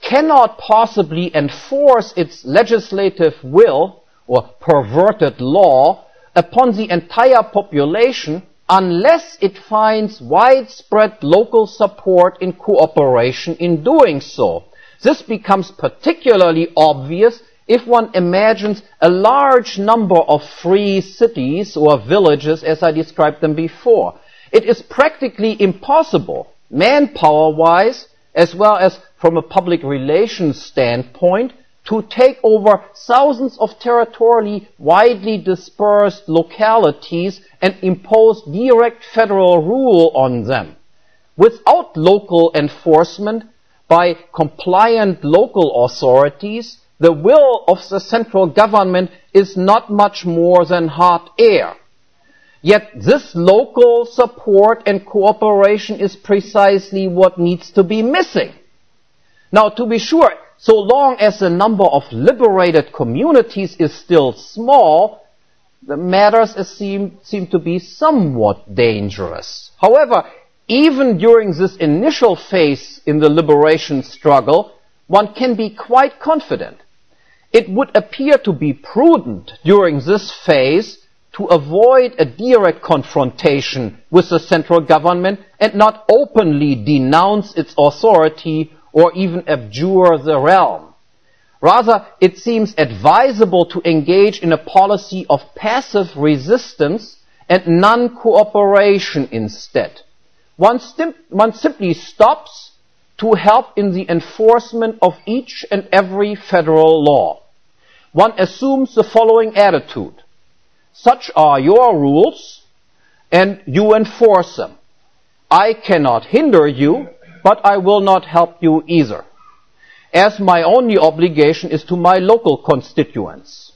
cannot possibly enforce its legislative will or perverted law upon the entire population unless it finds widespread local support in cooperation in doing so. This becomes particularly obvious if one imagines a large number of free cities or villages as I described them before. It is practically impossible, manpower-wise, as well as from a public relations standpoint, to take over thousands of territorially widely dispersed localities and impose direct federal rule on them. Without local enforcement by compliant local authorities, the will of the central government is not much more than hot air. Yet this local support and cooperation is precisely what needs to be missing. Now, to be sure, so long as the number of liberated communities is still small, the matters seem to be somewhat dangerous. However, even during this initial phase in the liberation struggle, one can be quite confident. It would appear to be prudent during this phase to avoid a direct confrontation with the central government and not openly denounce its authority or even abjure the realm. Rather, it seems advisable to engage in a policy of passive resistance and non-cooperation instead. One simply stops to help in the enforcement of each and every federal law. One assumes the following attitude: such are your rules, and you enforce them. I cannot hinder you, but I will not help you either, as my only obligation is to my local constituents.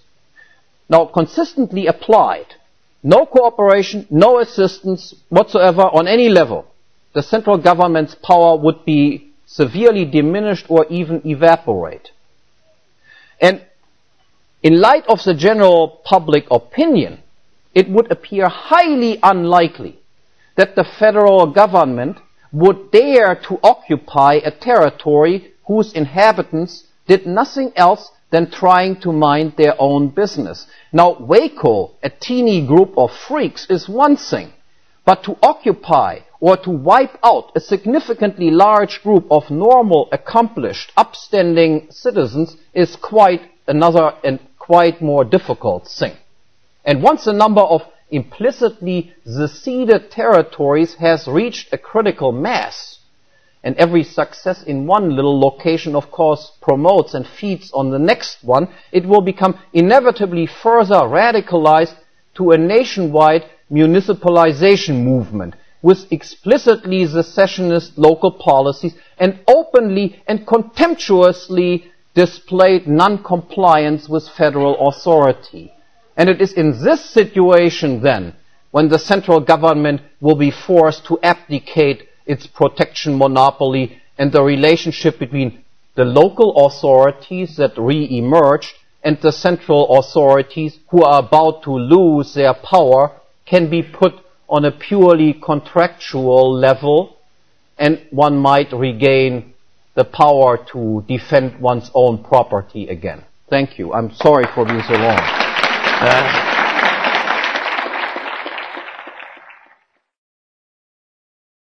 Now, consistently applied, no cooperation, no assistance whatsoever on any level, the central government's power would be severely diminished or even evaporate. And in light of the general public opinion, it would appear highly unlikely that the federal government would dare to occupy a territory whose inhabitants did nothing else than trying to mind their own business. Now, Waco, a teeny group of freaks, is one thing, but to occupy or to wipe out a significantly large group of normal, accomplished, upstanding citizens is quite another and quite more difficult thing. And once the number of implicitly seceded territories has reached a critical mass, and every success in one little location, of course, promotes and feeds on the next one, it will become inevitably further radicalized to a nationwide municipalization movement with explicitly secessionist local policies and openly and contemptuously displayed non-compliance with federal authority. And it is in this situation then when the central government will be forced to abdicate its protection monopoly, and the relationship between the local authorities that re-emerged and the central authorities who are about to lose their power can be put on a purely contractual level, and one might regain the power to defend one's own property again. Thank you. I'm sorry for being so long.